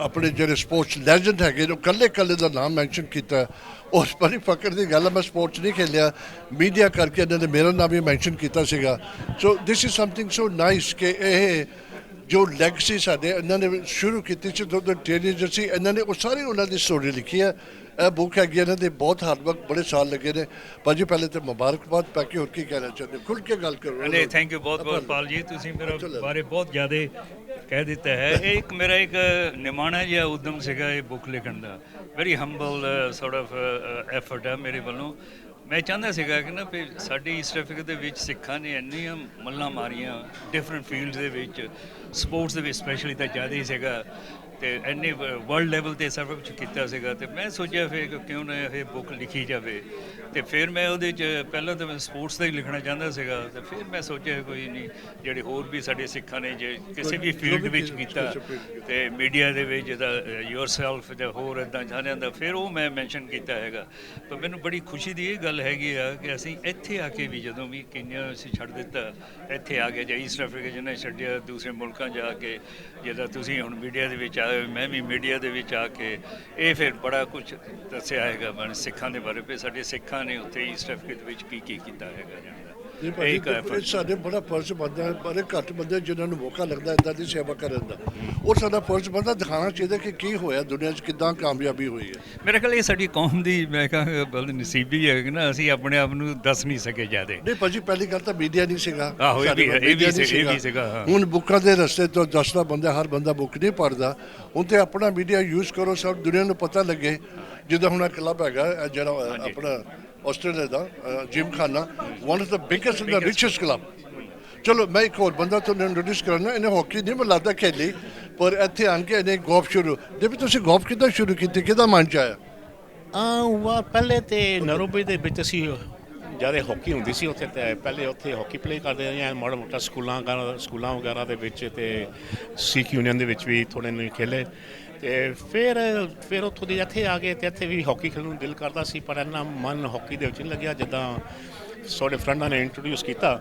ਆਪਣੇ ਜਿਹੜੇ ਸਪੋਰਟਸ ਲੈਜੈਂਡ ਹੈਗੇ ਨੇ ਕੱਲੇ ਦਾ ਨਾਮ ਮੈਂਸ਼ਨ ਕੀਤਾ ਔਰ ਬੜੀ ਫਕਰ ਦੀ ਗੱਲ ਹੈ ਮੈਂ ਸਪੋਰਟਸ ਨਹੀਂ ਖੇਲਿਆ ਮੀਡੀਆ ਕਰਕੇ ਇਹਨਾਂ ਨੇ ਮੇਰਾ ਨਾਮ ਵੀ ਮੈਂਸ਼ਨ ਕੀਤਾ ਸੀਗਾ so this is something so nice ਕਿ ਇਹ ਜੋ ਲੈਗਸੀ ਸਾਡੇ ਇਹਨਾਂ ਨੇ ਸ਼ੁਰੂ ਕੀਤੀ ਸੀ ਜਦੋਂ ਟੀਨੇਜਰ ਸੀ ਇਹਨਾਂ ਨੇ ਉਹ ਸਾਰੀ ਉਹਨਾਂ ਦੀ ਸਟੋਰੀ ਲਿਖੀ ਹੈ ਇਹ ਬੁੱਕ ਹੈਗੀ ਇਹਨਾਂ ਦੇ ਬਹੁਤ ਹਾਰਡ ਵਰਕ ਬੜੇ ਸਾਲ ਲੱਗੇ ਨੇ ਭਾਜੀ ਪਹਿਲੇ ਤੇ ਮੁਬਾਰਕਬਾਦ ਬਾਕੀ ਹੋਰ ਕੀ ਕਹਿਣਾ ਚਾਹੁੰਦੇ ਖੁੱਲ੍ਹ ਕੇ ਗੱਲ ਕਰੋ ਨਹੀਂ ਥੈਂਕ ਯੂ ਬਹੁਤ ਬਹੁਤ ਪਾਲ ਜੀ ਤੁਸੀਂ ਮੇਰੇ ਬਾਰੇ ਬਹੁਤ ਜ਼ਿਆਦਾ ਕਹਿ ਦਿੱਤਾ ਹੈ ਇਹ ਇੱਕ ਮੇਰਾ ਇੱਕ ਨਿਮਾਣਾ ਜਿਹਾ ਉਦਮ ਸੀਗਾ ਇਹ ਬੁੱਕ ਲਿਖਣ ਦਾ very humble sort of effort ਹੈ ਮੇਰੇ ਵੱਲੋਂ ਮੈਂ ਚਾਹੁੰਦਾ ਸੀਗਾ ਕਿ ਨਾ ਵੀ ਸਾਡੀ ਈਸਟ ਅਫਰੀਕਾ ਦੇ ਵਿੱਚ ਸਿੱਖਾਂ ਨੇ ਇੰਨੀਆਂ ਮੱਲਾਂ ਮਾਰੀਆਂ ਡਿਫਰੈਂਟ ਫੀਲਡਸ ਦੇ ਵਿੱਚ ਸਪੋਰਟਸ ਦੇ ਵਿੱਚ ਸਪੈਸ਼ਲੀ ਤਾਂ ਜ਼ਿਆਦਾ ਹੀ ਸੀਗਾ ਅਤੇ ਇੰਨੇ ਵਰਲਡ ਲੈਵਲ 'ਤੇ ਸਭ ਕੁਛ ਕੀਤਾ ਸੀਗਾ ਅਤੇ ਮੈਂ ਸੋਚਿਆ ਫਿਰ ਕਿ ਕਿਉਂ ਨਾ ਇਹ ਬੁੱਕ ਲਿਖੀ ਜਾਵੇ ਅਤੇ ਫਿਰ ਮੈਂ ਉਹਦੇ 'ਚ ਪਹਿਲਾਂ ਤਾਂ ਮੈਂ ਸਪੋਰਟਸ ਦਾ ਹੀ ਲਿਖਣਾ ਚਾਹੁੰਦਾ ਸੀਗਾ ਅਤੇ ਫਿਰ ਮੈਂ ਸੋਚਿਆ ਕੋਈ ਨਹੀਂ ਜਿਹੜੇ ਹੋਰ ਵੀ ਸਾਡੇ ਸਿੱਖਾਂ ਨੇ ਜੇ ਕਿਸੇ ਵੀ ਫੀਲਡ ਵਿੱਚ ਕੀਤਾ ਅਤੇ ਮੀਡੀਆ ਦੇ ਵਿੱਚ ਜਿੱਦਾਂ ਯੋਰਸੈਲਫ ਜਾਂ ਹੋਰ ਇੱਦਾਂ ਸਾਰਿਆਂ ਦਾ ਫਿਰ ਉਹ ਮੈਂ ਮੈਂਸ਼ਨ ਕੀਤਾ ਹੈਗਾ ਪਰ ਮੈਨੂੰ ਬੜੀ ਖੁਸ਼ੀ ਦੀ ਇਹ ਗੱਲ ਹੈਗੀ ਆ ਕਿ ਅਸੀਂ ਇੱਥੇ ਆ ਕੇ ਵੀ ਜਦੋਂ ਵੀ ਕਈਆਂ ਅਸੀਂ ਛੱਡ ਦਿੱਤਾ ਇੱਥੇ ਆ ਗਏ ਜਾਂ ਈਸਟ ਅਫਰੀਕਾ ਜਿਹਨੇ ਛੱਡਿਆ ਦੂਸਰੇ ਮੁਲਕਾਂ ਜਾ ਕੇ ਜਿੱਦਾਂ ਤੁਸੀਂ ਹੁਣ ਮੀਡੀਆ ਦੇ ਵਿੱਚ ਆਏ ਮੈਂ ਵੀ ਮੀਡੀਆ ਦੇ ਵਿੱਚ ਆ ਕੇ ਇਹ ਫਿਰ ਬੜਾ ਕੁਝ ਦੱਸਿਆ ਹੈਗਾ ਮੈਂ ਸਿੱਖਾਂ ਦੇ ਬਾਰੇ ਵੀ ਸਾਡੇ ਸਿੱਖਾਂ ਨੇ ਉੱਥੇ ਈਸਟ ਅਫਰੀਕਾ ਦੇ ਵਿੱਚ ਕੀ ਕੀ ਕੀਤਾ ਹੈਗਾ ਜਾਂਦਾ ਸਾਡੇ ਬੜਾ ਫਰਜ਼ ਬਣਦਾ ਹੈ ਬੜੇ ਘੱਟ ਬੰਦੇ ਜਿਨ੍ਹਾਂ ਨੂੰ ਮੌਕਾ ਲੱਗਦਾ ਇੱਦਾਂ ਦੀ ਸੇਵਾ ਕਰਨ ਦਾ ਉਹ ਸਾਡਾ ਫਰਜ਼ ਬਣਦਾ ਦਿਖਾਉਣਾ ਚਾਹੀਦਾ ਕਿ ਕੀ ਹੋਇਆ ਦੁਨੀਆ 'ਚ ਕਿੱਦਾਂ ਕਾਮਯਾਬੀ ਹੋਈ ਹੈ ਮੇਰੇ ਖਿਆਲ ਇਹ ਸਾਡੀ ਕੌਮ ਦੀ ਮੈਂ ਕਹਾਂ ਬਲ ਨਸੀਬੀ ਹੈ ਕਿ ਨਾ ਅਸੀਂ ਆਪਣੇ ਆਪ ਨੂੰ ਦੱਸ ਨਹੀਂ ਸਕੇ ਜ਼ਿਆਦਾ ਨਹੀਂ ਭਾਜੀ ਪਹਿਲੀ ਗੱਲ ਤਾਂ ਮੀਡੀਆ ਨਹੀਂ ਸੀਗਾ ਆਹੋ ਇਹ ਵੀ ਸੀਗਾ ਹੁਣ ਬੁੱਕਾਂ ਦੇ ਰਸਤੇ ਤੋਂ ਦੱਸਦਾ ਬੰਦਾ ਹਰ ਬੰਦਾ ਬੁੱਕ ਨਹੀਂ ਪੜ੍ਹਦਾ ਹੁਣ ਤੇ ਆਪਣਾ ਮੀਡੀਆ ਯੂਜ਼ ਕਰੋ ਸਭ ਦੁਨੀਆ ਨੂੰ ਪਤਾ ਲੱਗੇ ਜਿੱਦਾਂ ਹੁਣ ਕਲੱਬ ਹੈਗਾ ਜਿਹੜਾ ਆਪਣਾ ਆਸਟ੍ਰੇਲੀਆ ਦਾ ਜਿਮ ਖਾਨਾ one of the biggest and the richest club ਚਲੋ ਮੈਂ ਇੱਕ ਹੋਰ ਬੰਦਾ ਤੁਹਾਨੂੰ ਇੰਟਰੋਡਿਊਸ ਕਰਨਾ ਇਹਨੇ ਹਾਕੀ ਨਹੀਂ ਮੈਨੂੰ ਲੱਗਦਾ ਖੇਲੀ ਪਰ ਇੱਥੇ ਆਣ ਕੇ ਇਹਨੇ ਗੋਲਫ ਸ਼ੁਰੂ ਜੇ ਵੀ ਤੁਸੀਂ ਗੋਲਫ ਕਿੱਦਾਂ ਸ਼ੁਰੂ ਕੀਤੀ ਕਿਹਦਾ ਮਨ 'ਚ ਆਇਆ ਪਹਿਲੇ ਤੇ ਨੈਰੋਬੀ ਦੇ ਵਿੱਚ ਅਸੀਂ ਜ਼ਿਆਦਾ ਹਾਕੀ ਹੁੰਦੀ ਸੀ ਉੱਥੇ ਤੇ ਪਹਿਲੇ ਉੱਥੇ ਹਾਕੀ ਪਲੇ ਕਰਦੇ ਰਹੇ ਹਾਂ ਮਾੜਾ ਮੋਟਾ ਸਕੂਲਾਂ ਵਗੈਰਾ ਦੇ ਵਿੱਚ ਅਤੇ ਸਿੱਖ ਯੂਨੀਅਨ ਦੇ ਵਿੱਚ ਵੀ ਥੋੜ੍ਹੇ ਨੇ ਖੇਲੇ ਅਤੇ ਫਿਰ ਉੱਥੋਂ ਦੀ ਇੱਥੇ ਆ ਗਏ ਅਤੇ ਇੱਥੇ ਵੀ ਹਾਕੀ ਖੇਡਣ ਨੂੰ ਦਿਲ ਕਰਦਾ ਸੀ ਪਰ ਇੰਨਾ ਮਨ ਹਾਕੀ ਦੇ ਵਿੱਚ ਨਹੀਂ ਲੱਗਿਆ ਜਿੱਦਾਂ ਸਾਡੇ ਫਰੈਂਡਾਂ ਨੇ ਇੰਟਰੋਡਿਊਸ ਕੀਤਾ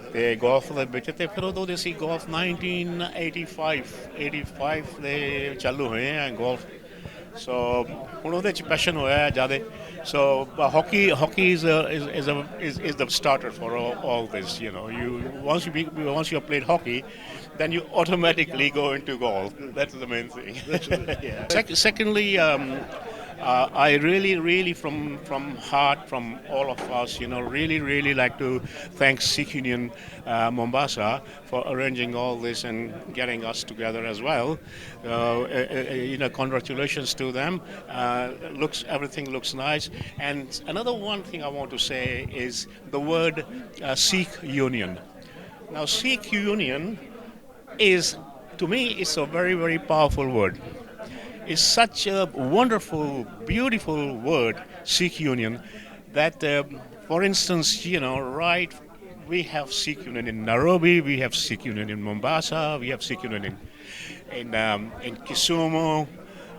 ਅਤੇ ਗੋਲਫ ਦੇ ਵਿੱਚ ਅਤੇ ਫਿਰ ਉਦੋਂ ਦੇ ਅਸੀਂ ਗੋਲਫ 1985 ਦੇ ਚਾਲੂ ਹੋਏ ਹੈ ਗੋਲਫ ਸੋ ਹੁਣ ਉਹਦੇ 'ਚ ਪੈਸ਼ਨ ਹੋਇਆ ਜ਼ਿਆਦਾ so hockey is the starter for all this you know once you played hockey then you automatically go into golf that's the main thing yeah. Secondly I really from heart from all of us really like to thank Sikh Union Mombasa for arranging all this and getting us together as well congratulations to them everything looks nice and another one thing I want to say is the word Sikh Union now Sikh Union is to me it's a very powerful word is such a wonderful, beautiful word, Sikh Union, that, for instance, right, we have Sikh Union in Nairobi, we have Sikh Union in Mombasa, we have Sikh Union in Kisumu,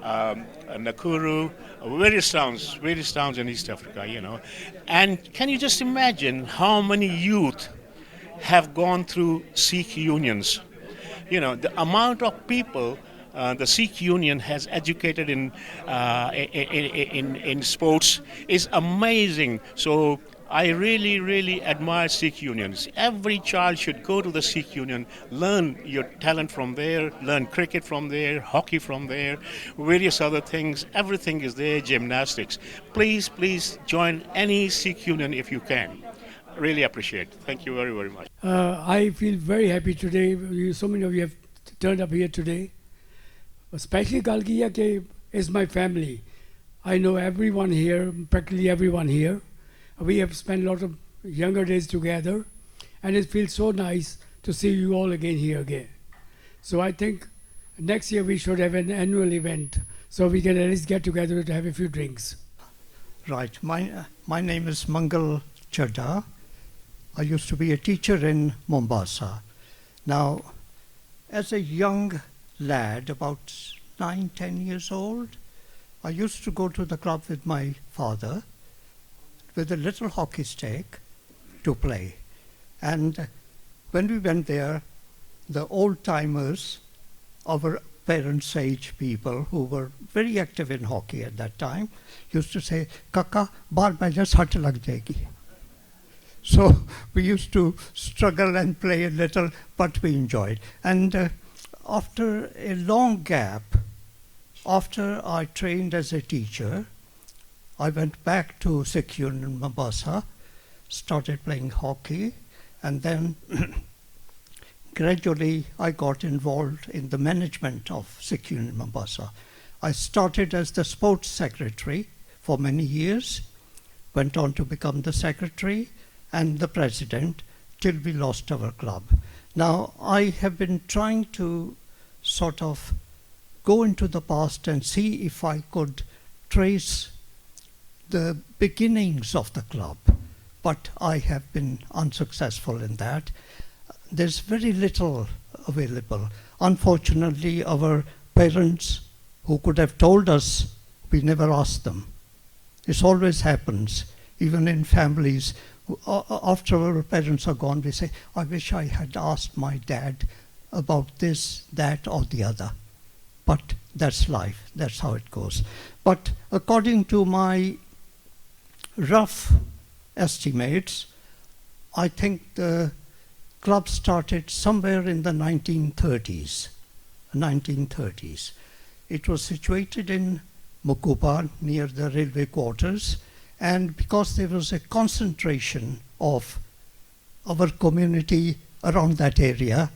Nakuru, various towns in East Africa, And can you just imagine how many youth have gone through Sikh unions? The amount of people the Sikh Union has educated in sports is amazing. So I really admire Sikh unions. Every child should go to the Sikh Union, learn your talent from there, learn cricket from there, hockey from there, various other things. Everything is there, gymnastics. Please join any Sikh Union if you can. Really appreciate it. Thank you very much. I feel very happy today. So many of you have turned up here today. Especially ਗੱਲ ਕੀ ਹੈ ਕਿ is my family. I know everyone here, practically everyone here. We have spent a lot of younger days together and it feels so nice to see you all again here again. So I think next year we should have an annual event so we can at least get together to have a few drinks. Right. My name is Mangal Chadda. I used to be a teacher in Mombasa. Now, as a young lad, about 9-10 years old, I used to go to the club with my father with a little hockey stick to play. And when we went there, the old-timers, our parents' age people who were very active in hockey at that time, used to say, "Kaka, baar mein ja sat lag jayegi." So we used to struggle and play a little, but we enjoyed. And after a long gap, after I trained as a teacher, I went back to Sikh Union Mombasa, started playing hockey, and then gradually I got involved in the management of Sikh Union Mombasa. I started as the sports secretary for many years, went on to become the secretary and the president till we lost our club. Now, I have been trying to sort of go into the past and see if I could trace the beginnings of the club, but I have been unsuccessful in that. There's very little available. Unfortunately, our parents who could have told us, we never asked them. This always happens, even in families. After our parents are gone, we say, I wish I had asked my dad about this, that, or the other. But that's life, that's how it goes. But according to my rough estimates, I think the club started somewhere in the 1930s. It was situated in Mukupa, near the railway quarters, and because there was a concentration of our community around that area,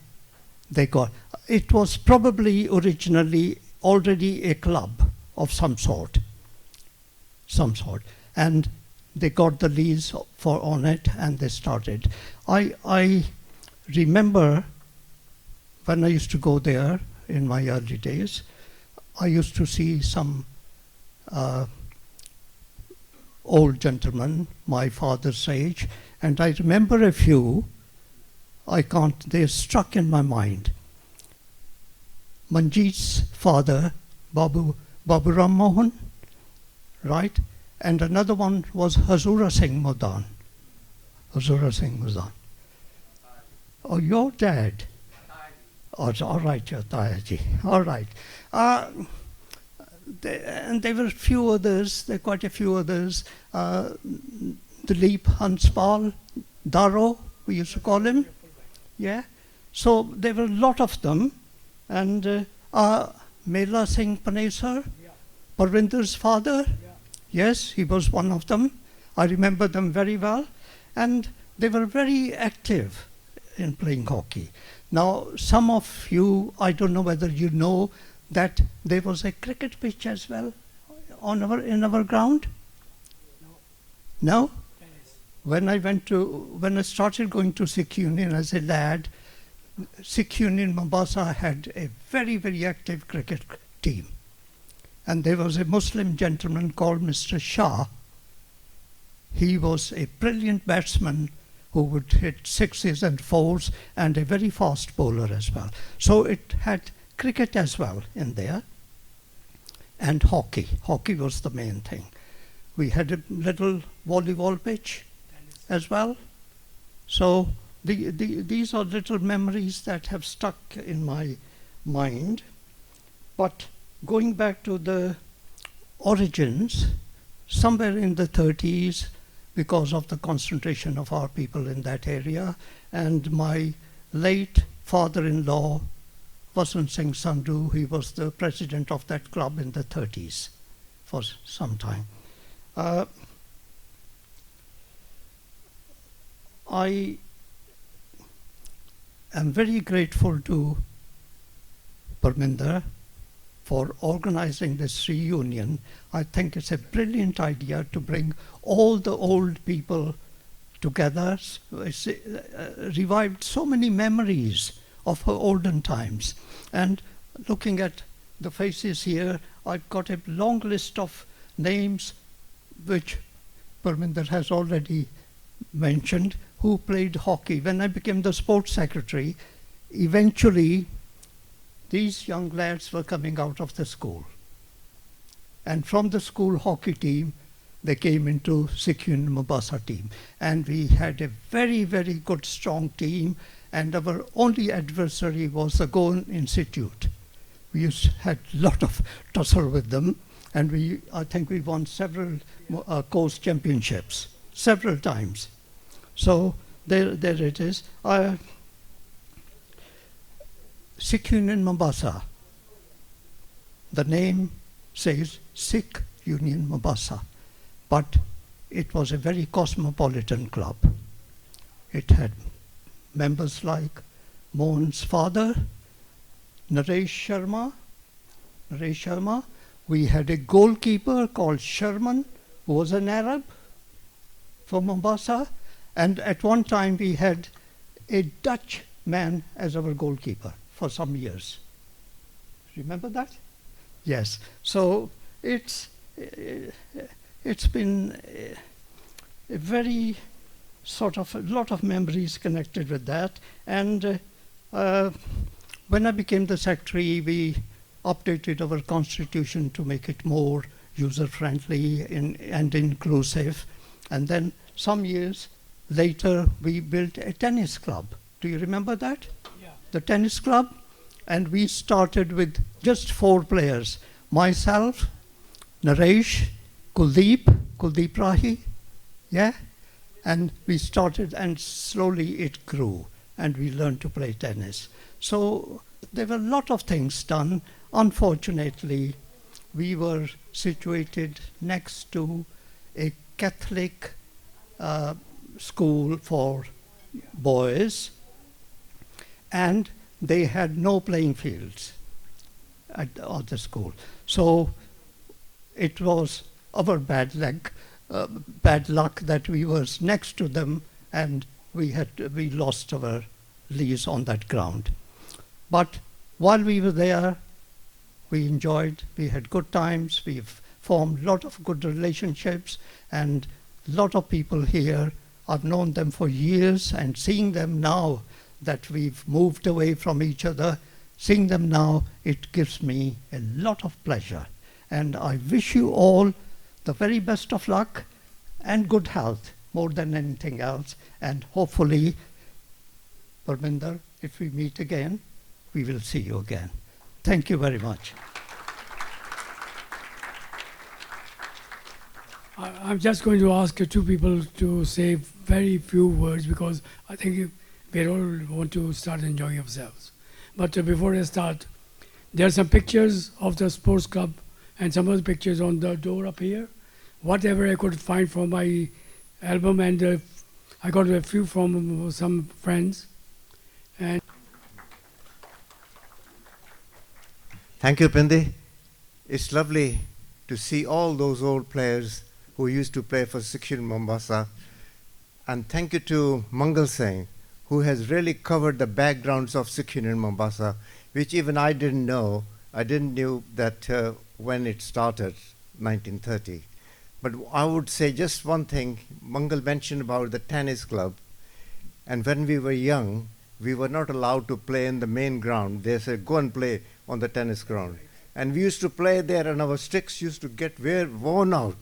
it was probably originally already a club of some sort, and they got the lease on it and they started. I remember when I used to go there in my early days, I used to see some old gentlemen, my father's age, and I remember a few, they're struck in my mind. Manjeet's father, Babu Ram Mohan, right? And another one was Hazura Singh Madan. Oh, your dad? Oh, all right, your Tayaji. All right. And there were quite a few others. Dilip Hanspal, Daro, we used to call him. Yeah. So there were a lot of them. And Mela Singh Panesar, Parvinder's father. Yes, he was one of them. I remember them very well. And they were very active in playing hockey. Now, some of you, I don't know whether you know that there was a cricket pitch as well in our ground? No? When I started going to Sikh Union as a lad, Sikh Union Mombasa had a very, very active cricket team. And there was a Muslim gentleman called Mr. Shah. He was a brilliant batsman who would hit sixes and fours and a very fast bowler as well. So it had cricket as well in there, and hockey. Hockey was the main thing. We had a little volleyball pitch as well. So these are little memories that have stuck in my mind. But going back to the origins, somewhere in the 30s, because of the concentration of our people in that area, and my late father-in-law, Vasant Singh Sandhu, he was the president of that club in the 30s for some time. I am very grateful to Parminder for organizing this Sri Union. I think it's a brilliant idea to bring all the old people together. It's revived so many memories of her olden times. And looking at the faces here, I've got a long list of names which Parminder has already mentioned, who played hockey. When I became the sports secretary, eventually these young lads were coming out of the school. And from the school hockey team, they came into Sikh Union Mombasa team. And we had a very, very good, strong team. And our only adversary was the Goan Institute. We had a lot of tussle with them. And I think we won several coast championships, several times. So there it is. Sikh Union Mombasa. The name says Sikh Union Mombasa, but it was a very cosmopolitan club. It had members like Mohan's father, Naresh Sharma. We had a goalkeeper called Sherman, who was an Arab from Mombasa, and at one time we had a Dutch man as our goalkeeper for some years. Remember that? Yes. So it's been a very sort of a lot of memories connected with that. And when I became the secretary, we updated our constitution to make it more user-friendly and inclusive. And then some years later, we built a tennis club. Do you remember that? Yeah. The tennis club. And we started with just 4 players. Myself, Naresh, Kuldeep Rahi, yeah? And we started, and slowly it grew, and we learned to play tennis. So there were a lot of things done. Unfortunately, we were situated next to a Catholic school for boys, and they had no playing fields at the school. So it was our bad luck that we were next to them, and we lost our lease on that ground. But while we were there, we enjoyed, we had good times, we've formed a lot of good relationships, and a lot of people here, I've known them for years, and seeing them now that we've moved away from each other, seeing them now, it gives me a lot of pleasure. And I wish you all the very best of luck and good health more than anything else. And hopefully, Parminder, if we meet again, we will see you again. Thank you very much. I'm just going to ask 2 people to say very few words, because I think we all want to start enjoying ourselves. But before I start, there are some pictures of the sports club and some of the pictures on the door up here. Whatever I could find from my album, and I got a few from some friends. And thank you, Pindi. It's lovely to see all those old players who used to play for Sikh Union Mombasa. And thank you to Mangal Singh, who has really covered the backgrounds of Sikh Union Mombasa, which even I didn't know. I didn't know that when it started, 1930. But I would say just one thing. Mangal mentioned about the tennis club. And when we were young, we were not allowed to play in the main ground. They said, go and play on the tennis ground. And we used to play there, and our sticks used to get worn out.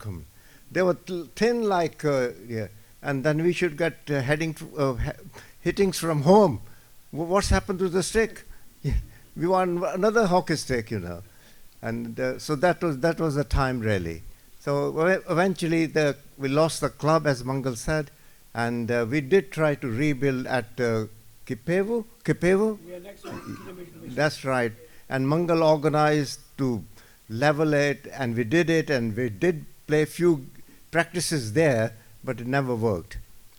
They were thin like, and then we should get hittings from home. What's happened to the stick? We want another hockey stick, And so that was the time, really. So eventually we lost the club, as Mangal said, and we did try to rebuild at Kipevu? yeah, next one, That's right. And Mangal organized to level it, and we did it, and we did play a few practices there, but it never worked.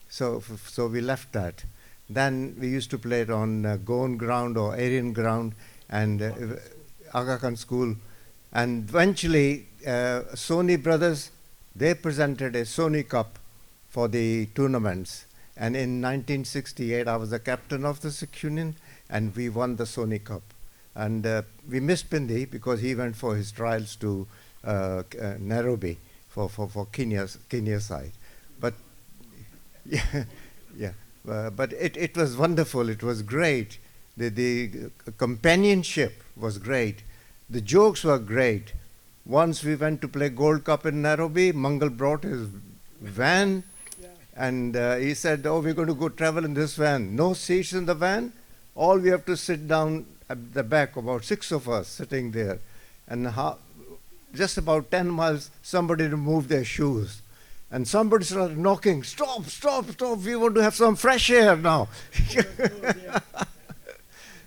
So we left that. Then we used to play it on Goan ground or Aryan ground, and Aga Khan school. And eventually, Sony brothers, they presented a Sony Cup for the tournaments. And in 1968, I was the captain of the Sikh Union, and we won the Sony Cup. And we missed Pindi because he went for his trials to Nairobi for Kenya side. But but it was wonderful. It was great. The companionship was great. The jokes were great. Once we went to play Gold Cup in Nairobi, Mangal brought his van, and he said, oh, we're going to go travel in this van. No seats in the van. All we have to sit down at the back, about 6 of us sitting there. And just about 10 miles, somebody removed their shoes. And somebody started knocking, stop, we want to have some fresh air now.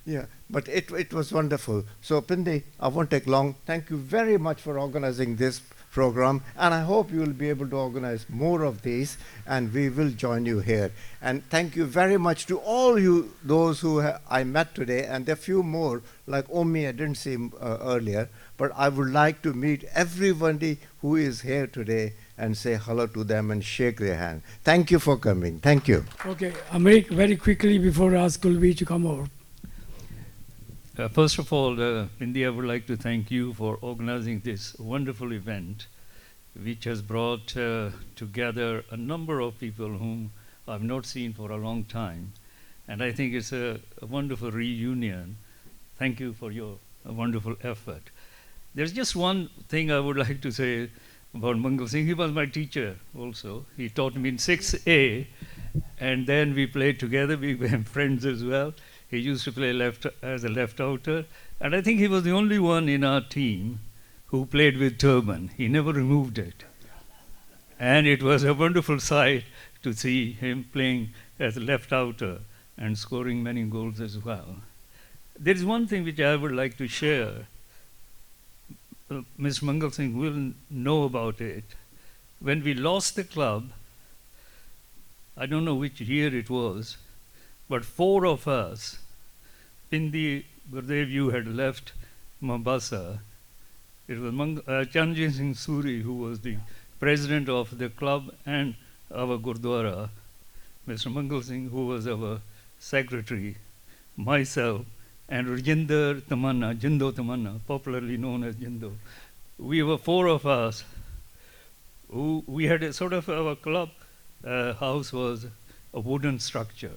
Yeah, but it was wonderful. So, Pindi, I won't take long. Thank you very much for organizing this program, and I hope you will be able to organize more of these, and we will join you here. And thank you very much to all you, those who I met today, and there are few more, like Omi, I didn't see him earlier, but I would like to meet everybody who is here today and say hello to them and shake their hand. Thank you for coming. Thank you. Okay, Amrik, very quickly before I ask Kulvi to come over. First of all, India, I would like to thank you for organizing this wonderful event, which has brought together a number of people whom I've not seen for a long time. And I think it's a wonderful reunion. Thank you for your wonderful effort. There's just one thing I would like to say about Mangal Singh. He was my teacher also. He taught me in 6A, and then we played together. We became friends as well. He used to play as a left outer, and I think he was the only one in our team who played with turban. He never removed it. And it was a wonderful sight to see him playing as a left outer and scoring many goals as well. There is one thing which I would like to share. Mr. Mangal Singh will know about it. When we lost the club, I don't know which year it was, but 4 of us, Pindi, Gurdev, you had left Mombasa. It was Chanjit Singh Suri who was the president of the club and our Gurdwara, Mr. Mangal Singh who was our secretary, myself, and Rajinder Tamanna, Jindo Tamanna, popularly known as Jindo. We were 4 of us who we had a sort of our club house was a wooden structure,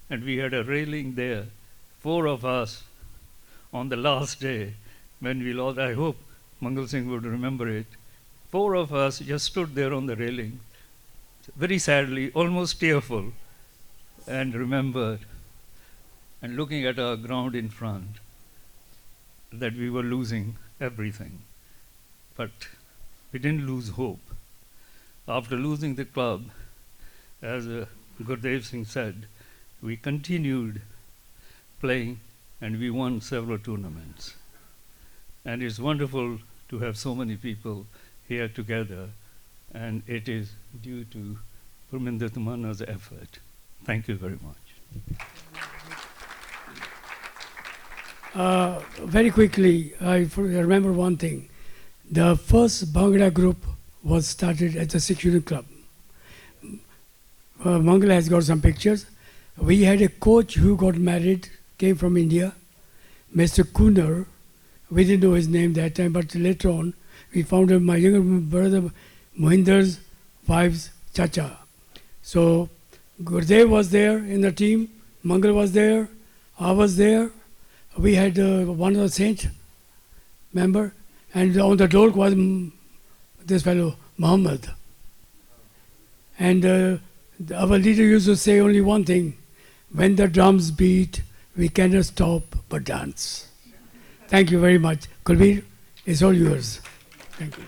and we had a railing there. 4 of us on the last day when we lost, I hope Mangal Singh would remember it. 4 of us just stood there on the railing, very sadly, almost tearful, and remembered, and looking at our ground in front, that we were losing everything. But we didn't lose hope. After losing the club, as Gurdev Singh said, we continued playing, and we won several tournaments. And it's wonderful to have so many people here together, and it is due to Parminder Tamanna's effort. Thank you very much. Very quickly, I remember one thing. The first Bhangra group was started at the Sikh Union Club. Mangal has got some pictures. We had a coach who got married, came from India, Mr. Kunar. We didn't know his name that time, but later on, we found out my younger brother Mohinder's wife's chacha. So Gurdev was there in the team, Mangal was there, I was there. We had one of the saint member, and on the door was this fellow, Muhammad. And our leader used to say only one thing: when the drums beat, we cannot stop but dance. Thank you very much. Kulbir, it's all yours. Thank you.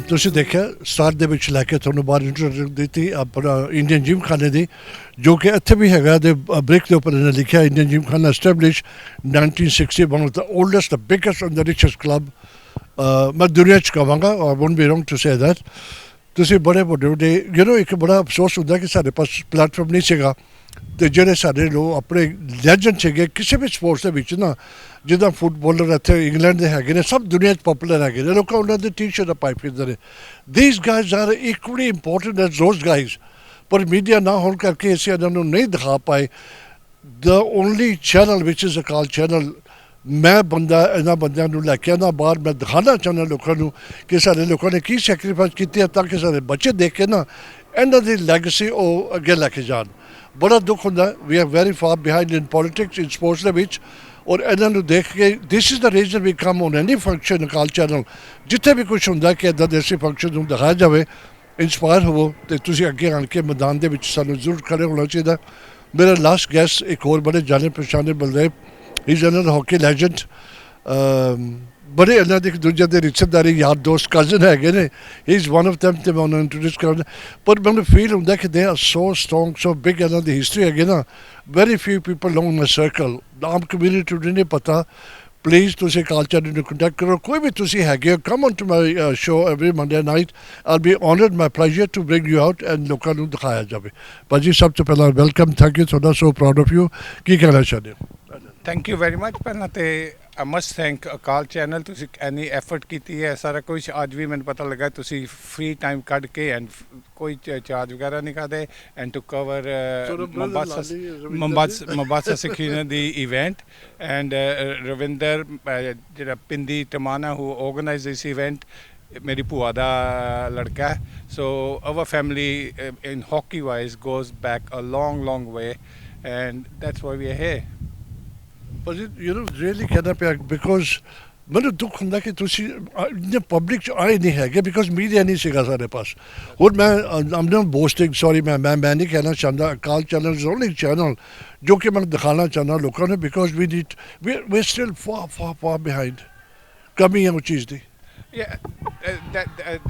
ਤੁਸੀਂ ਦੇਖਿਆ start ਦੇ ਵਿੱਚ ਲੈ ਕੇ ਤੁਹਾਨੂੰ ਬਾਹਰ introduction ਦਿੱਤੀ ਆਪਣਾ Indian gym ਖਾਨੇ ਦੀ, ਜੋ ਕਿ ਇੱਥੇ ਵੀ ਹੈਗਾ ਦੇ ਬ੍ਰੇਕ ਦੇ ਉੱਪਰ ਇਹਨੇ ਲਿਖਿਆ ਇੰਡੀਅਨ ਜਿਮ ਖਾਨਾ establish 1960, one of the oldest, the biggest and the richest club ਮੈਂ ਦੁਨੀਆ 'ਚ ਕਹਾਂਗਾ, I won't be wrong to say that। ਤੁਸੀਂ ਬੜੇ ਵੱਡੇ ਵੱਡੇ ਇੱਕ ਬੜਾ ਅਫਸੋਸ ਹੁੰਦਾ ਕਿ ਸਾਡੇ ਪਾਸ ਪਲੇਟਫਾਰਮ ਨਹੀਂ ਸੀਗਾ ਤੇ ਜਿਹੜੇ ਸਾਡੇ ਲੋਕ ਆਪਣੇ ਲੈਜੈਂਡ ਸੀਗੇ ਕਿਸੇ ਵੀ ਸਪੋਰਟਸ ਦੇ ਵਿੱਚ ਨਾ, ਜਿੱਦਾਂ ਫੁੱਟਬਾਲਰ ਇੱਥੇ ਇੰਗਲੈਂਡ ਦੇ ਹੈਗੇ ਨੇ, ਸਭ ਦੁਨੀਆ 'ਚ ਪਪੂਲਰ ਹੈਗੇ ਨੇ, ਲੋਕਾਂ ਉਹਨਾਂ ਦੇ ਟੀ-ਸ਼ਰਟਾਂ ਪਾਈ ਫਿਰਦੇ ਨੇ। ਦੀਸ guys R equally important as those guys, ਪਰ ਮੀਡੀਆ ਨਾ ਹੋਣ ਕਰਕੇ ਅਸੀਂ ਇਹਨਾਂ ਨੂੰ ਨਹੀਂ ਦਿਖਾ ਪਾਏ। ਦ only channel which is Akal channel, ਮੈਂ ਬੰਦਾ ਇਹਨਾਂ ਬੰਦਿਆਂ ਨੂੰ ਲੈ ਕੇ ਆਉਂਦਾ ਬਾਹਰ, ਮੈਂ ਦਿਖਾਉਣਾ ਚਾਹੁੰਦਾ ਲੋਕਾਂ ਨੂੰ ਕਿ ਸਾਡੇ ਲੋਕਾਂ ਨੇ ਕੀ ਸੈਕਰੀਫਾਈਸ ਕੀਤੀ ਹੈ, ਤਾਂ ਕਿ ਸਾਡੇ ਬੱਚੇ ਦੇਖ ਕੇ ਨਾ ਇਹਨਾਂ ਦੀ ਲੈਗੇਸੀ ਉਹ ਅੱਗੇ ਲੈ ਕੇ ਜਾਣ। ਬੜਾ ਦੁੱਖ ਹੁੰਦਾ, we are very far behind in politics, in sports ਦੇ ਵਿੱਚ, ਔਰ ਇਹਨਾਂ ਨੂੰ ਦੇਖ ਕੇ this is the reason we come on any function Akal channel, ਜਿੱਥੇ ਵੀ ਕੁਛ ਹੁੰਦਾ ਕਿ ਇੱਦਾਂ ਦੇ ਅਸੀਂ ਫੰਕਸ਼ਨ ਨੂੰ ਦਿਖਾਇਆ ਜਾਵੇ, ਇੰਸਪਾਇਰ ਹੋਵੋ ਅਤੇ ਤੁਸੀਂ ਅੱਗੇ ਆਣ ਕੇ ਮੈਦਾਨ ਦੇ ਵਿੱਚ ਸਾਨੂੰ ਜ਼ਰੂਰ ਖੜੇ ਹੋਣਾ ਚਾਹੀਦਾ। ਮੇਰਾ ਲਾਸਟ ਗੈਸਟ ਇੱਕ ਹੋਰ ਬੜੇ ਜਾਣੇ ਪਛਾਣੇ Baldev, is another hockey legend, ਬੜੇ ਇਹਨਾਂ ਦੇ ਇੱਕ ਦੂਜੇ ਦੇ ਰਿਸ਼ਤੇਦਾਰੀ ਯਾਰ ਦੋਸਤ ਕਜ਼ਨ ਹੈਗੇ ਨੇ, ਹੀ ਇਜ਼ ਵਨ ਆਫ ਦੈਮ, ਤੇ ਮੈਂ ਉਹਨਾਂ ਨੂੰ ਇੰਟਰੋਡਿਊਸ ਕਰਾਂਗਾ। ਪਰ ਮੈਨੂੰ ਫੀਲ ਹੁੰਦਾ ਕਿ they are so strong, so big, ਇਹਨਾਂ ਦੀ ਹਿਸਟਰੀ ਹੈਗੀ ਨਾ, ਵੈਰੀ ਫਿਊ ਪੀਪਲ ਨੋ ਮਾਈ ਸਰਕਲ, ਆਮ ਕਮਿਊਨਿਟੀ ਨੂੰ ਨਹੀਂ ਪਤਾ। ਪਲੀਜ਼ ਤੁਸੀਂ ਅਕਾਲ ਚੈਨਲ ਨੂੰ ਕੰਟੈਕਟ ਕਰੋ, ਕੋਈ ਵੀ ਤੁਸੀਂ ਹੈਗੇ ਹੋ, come on to my show every Monday night, I'll be honoured, my pleasure to bring you out and ਲੋਕਾਂ ਨੂੰ ਦਿਖਾਇਆ ਜਾਵੇ। ਭਾਜੀ ਸਭ ਤੋਂ ਪਹਿਲਾਂ ਵੈਲਕਮ, ਥੈਂਕ ਯੂ ਤੁਹਾਡਾ, ਸੋ ਪ੍ਰਾਊਡ ਆਫ ਯੂ। ਕੀ ਕਹਿਣਾ ਚਾਹੁੰਦੇ ਹੋ? Thank you very much. ਪਹਿਲਾਂ ਤੇ ਆਈ ਮਸਟ ਥੈਂਕ ਅਕਾਲ ਚੈਨਲ, ਤੁਸੀਂ ਇੰਨੀ ਐਫਰਟ ਕੀਤੀ ਹੈ ਸਾਰਾ ਕੁਝ। ਅੱਜ ਵੀ ਮੈਨੂੰ ਪਤਾ ਲੱਗਾ ਤੁਸੀਂ ਫ੍ਰੀ ਟਾਈਮ ਕੱਢ ਕੇ ਐਂਡ ਕੋਈ ਚਾਰਜ ਵਗੈਰਾ ਨਹੀਂ ਕਰਦੇ, and to cover Mombasa Sikh Union the event, and Ravinder ਜਿਹੜਾ ਪਿੰਦੀ ਟਮਾਨਾ who organized this event, ਮੇਰੀ ਭੂਆ ਦਾ ਲੜਕਾ ਹੈ। So our family in hockey wise goes back a long way, and that's why we are here. ਪਰ you know really ਕਹਿਣਾ ਪਿਆ, because ਮੈਨੂੰ ਦੁੱਖ ਹੁੰਦਾ ਕਿ ਤੁਸੀਂ ਇੰਨੇ ਪਬਲਿਕ 'ਚ ਆਏ ਨਹੀਂ ਹੈਗੇ, ਬਿਕੋਜ਼ ਮੀਡੀਆ ਨਹੀਂ ਸੀਗਾ ਸਾਡੇ ਪਾਸ। ਹੁਣ ਮੈਂ ਆਮ ਨੋਟ ਬੋਸਟਿੰਗ, ਸੌਰੀ, ਮੈਂ ਨਹੀਂ ਕਹਿਣਾ ਚਾਹੁੰਦਾ, Akal channel is only channel ਜੋ ਕਿ ਮੈਂ ਦਿਖਾਉਣਾ ਚਾਹੁੰਦਾ ਲੋਕਾਂ ਨੂੰ, because we need, we still far behind, ਕਮੀ ਹੈ ਉਹ ਚੀਜ਼ ਦੀ। Yeah,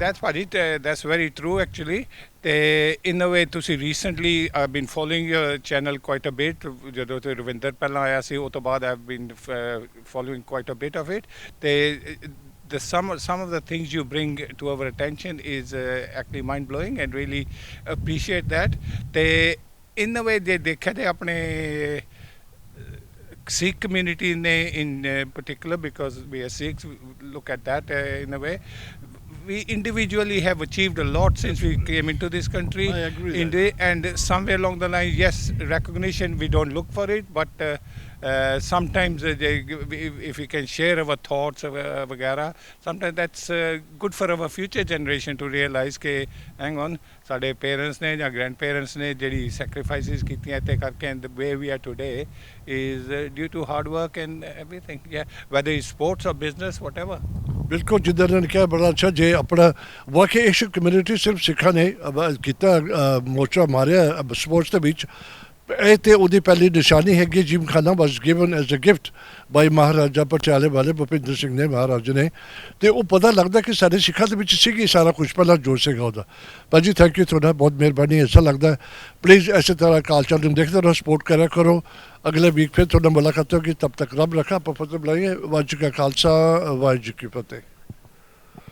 that's what it. That's very true actually. In a way, ਤੁਸੀਂ recently I've been following your channel quite a bit. ਜਦੋਂ ਤੇ ਰਵਿੰਦਰ ਪਹਿਲਾਂ ਆਇਆ ਸੀ, ਉਹ ਤੋਂ ਬਾਅਦ I've been following quite a bit of it. Some of the things you bring to our attention is actually mind blowing, and really appreciate that. In a way, they ਦੇਖਿਆ ਤੇ ਆਪਣੇ Sikh community in particular, because we are Sikhs, look at that in a way. We individually have achieved a lot since we came into this country. I agree. And somewhere along the line, yes, recognition, we don't look for it, but sometimes if we can share our thoughts vagara, sometimes that's good for our future generation to realize ke hang on, ਸਾਡੇ parents ਨੇ ਜਾਂ grand parents ਨੇ ਜਿਹੜੀ ਸੈਕਰੀਫਾਈਸਿਸ ਕੀਤੀਆਂ ਇੱਥੇ ਕਰਕੇ, and the way we are today is due to hard work and everything, whether is sports or business, whatever. ਬਿਲਕੁਲ, ਜਿੱਦਾਂ ਨੇ ਕਿਹਾ ਬੜਾ ਅੱਛਾ, ਜੇ ਆਪਣਾ ਵਾਕਈ ਇਸ ਕਮਿਊਨਿਟੀ ਸਿਰਫ ਸਿੱਖਾਂ ਨੇ ਕੀਤਾ, ਮੋਰਚਾ ਮਾਰਿਆ ਸਪੋਰਟਸ ਦੇ ਵਿੱਚ, ਇਹ ਤੇ ਉਹਦੀ ਪਹਿਲੀ ਨਿਸ਼ਾਨੀ ਹੈਗੀ। ਜਿਮਖਾਨਾ ਵਾਸ ਗਿਵਨ ਐਜ਼ ਅ ਗਿਫਟ ਬਾਈ ਮਹਾਰਾਜਾ ਪਟਿਆਲੇ ਵਾਲੇ ਭੁਪਿੰਦਰ ਸਿੰਘ ਨੇ, ਮਹਾਰਾਜਾ ਨੇ, ਤੇ ਉਹ ਪਤਾ ਲੱਗਦਾ ਕਿ ਸਾਡੇ ਸਿੱਖਾਂ ਦੇ ਵਿੱਚ ਸੀਗੀ ਸਾਰਾ ਕੁਛ, ਪਹਿਲਾਂ ਜੋ ਸੀਗਾ ਉਹਦਾ। ਭਾਜੀ ਥੈਂਕ ਯੂ ਤੁਹਾਡਾ, ਬਹੁਤ ਮਿਹਰਬਾਨੀ, ਐਸਾ ਲੱਗਦਾ। ਪਲੀਜ਼ ਐਸੇ ਤਰ੍ਹਾਂ ਅਕਾਲ ਚੈਨਲ ਨੂੰ ਦੇਖਦੇ ਰਹੋ, ਸਪੋਰਟ ਕਰਿਆ ਕਰੋ। ਅਗਲੇ ਵੀਕ ਫਿਰ ਤੁਹਾਡਾ ਮੁਲਾਕਾਤ ਹੋਗੀ, ਤਬ ਤੱਕ ਰੱਬ ਰੱਖਾ, ਆਪਾਂ ਫਤਿਹ ਬੁਲਾਈਏ। ਵਾਹਿਗੁਰੂ ਜੀ ਕਾ ਖਾਲਸਾ, ਵਾਹਿਗੁਰੂ ਜੀ ਕੀ ਫਤਿਹ।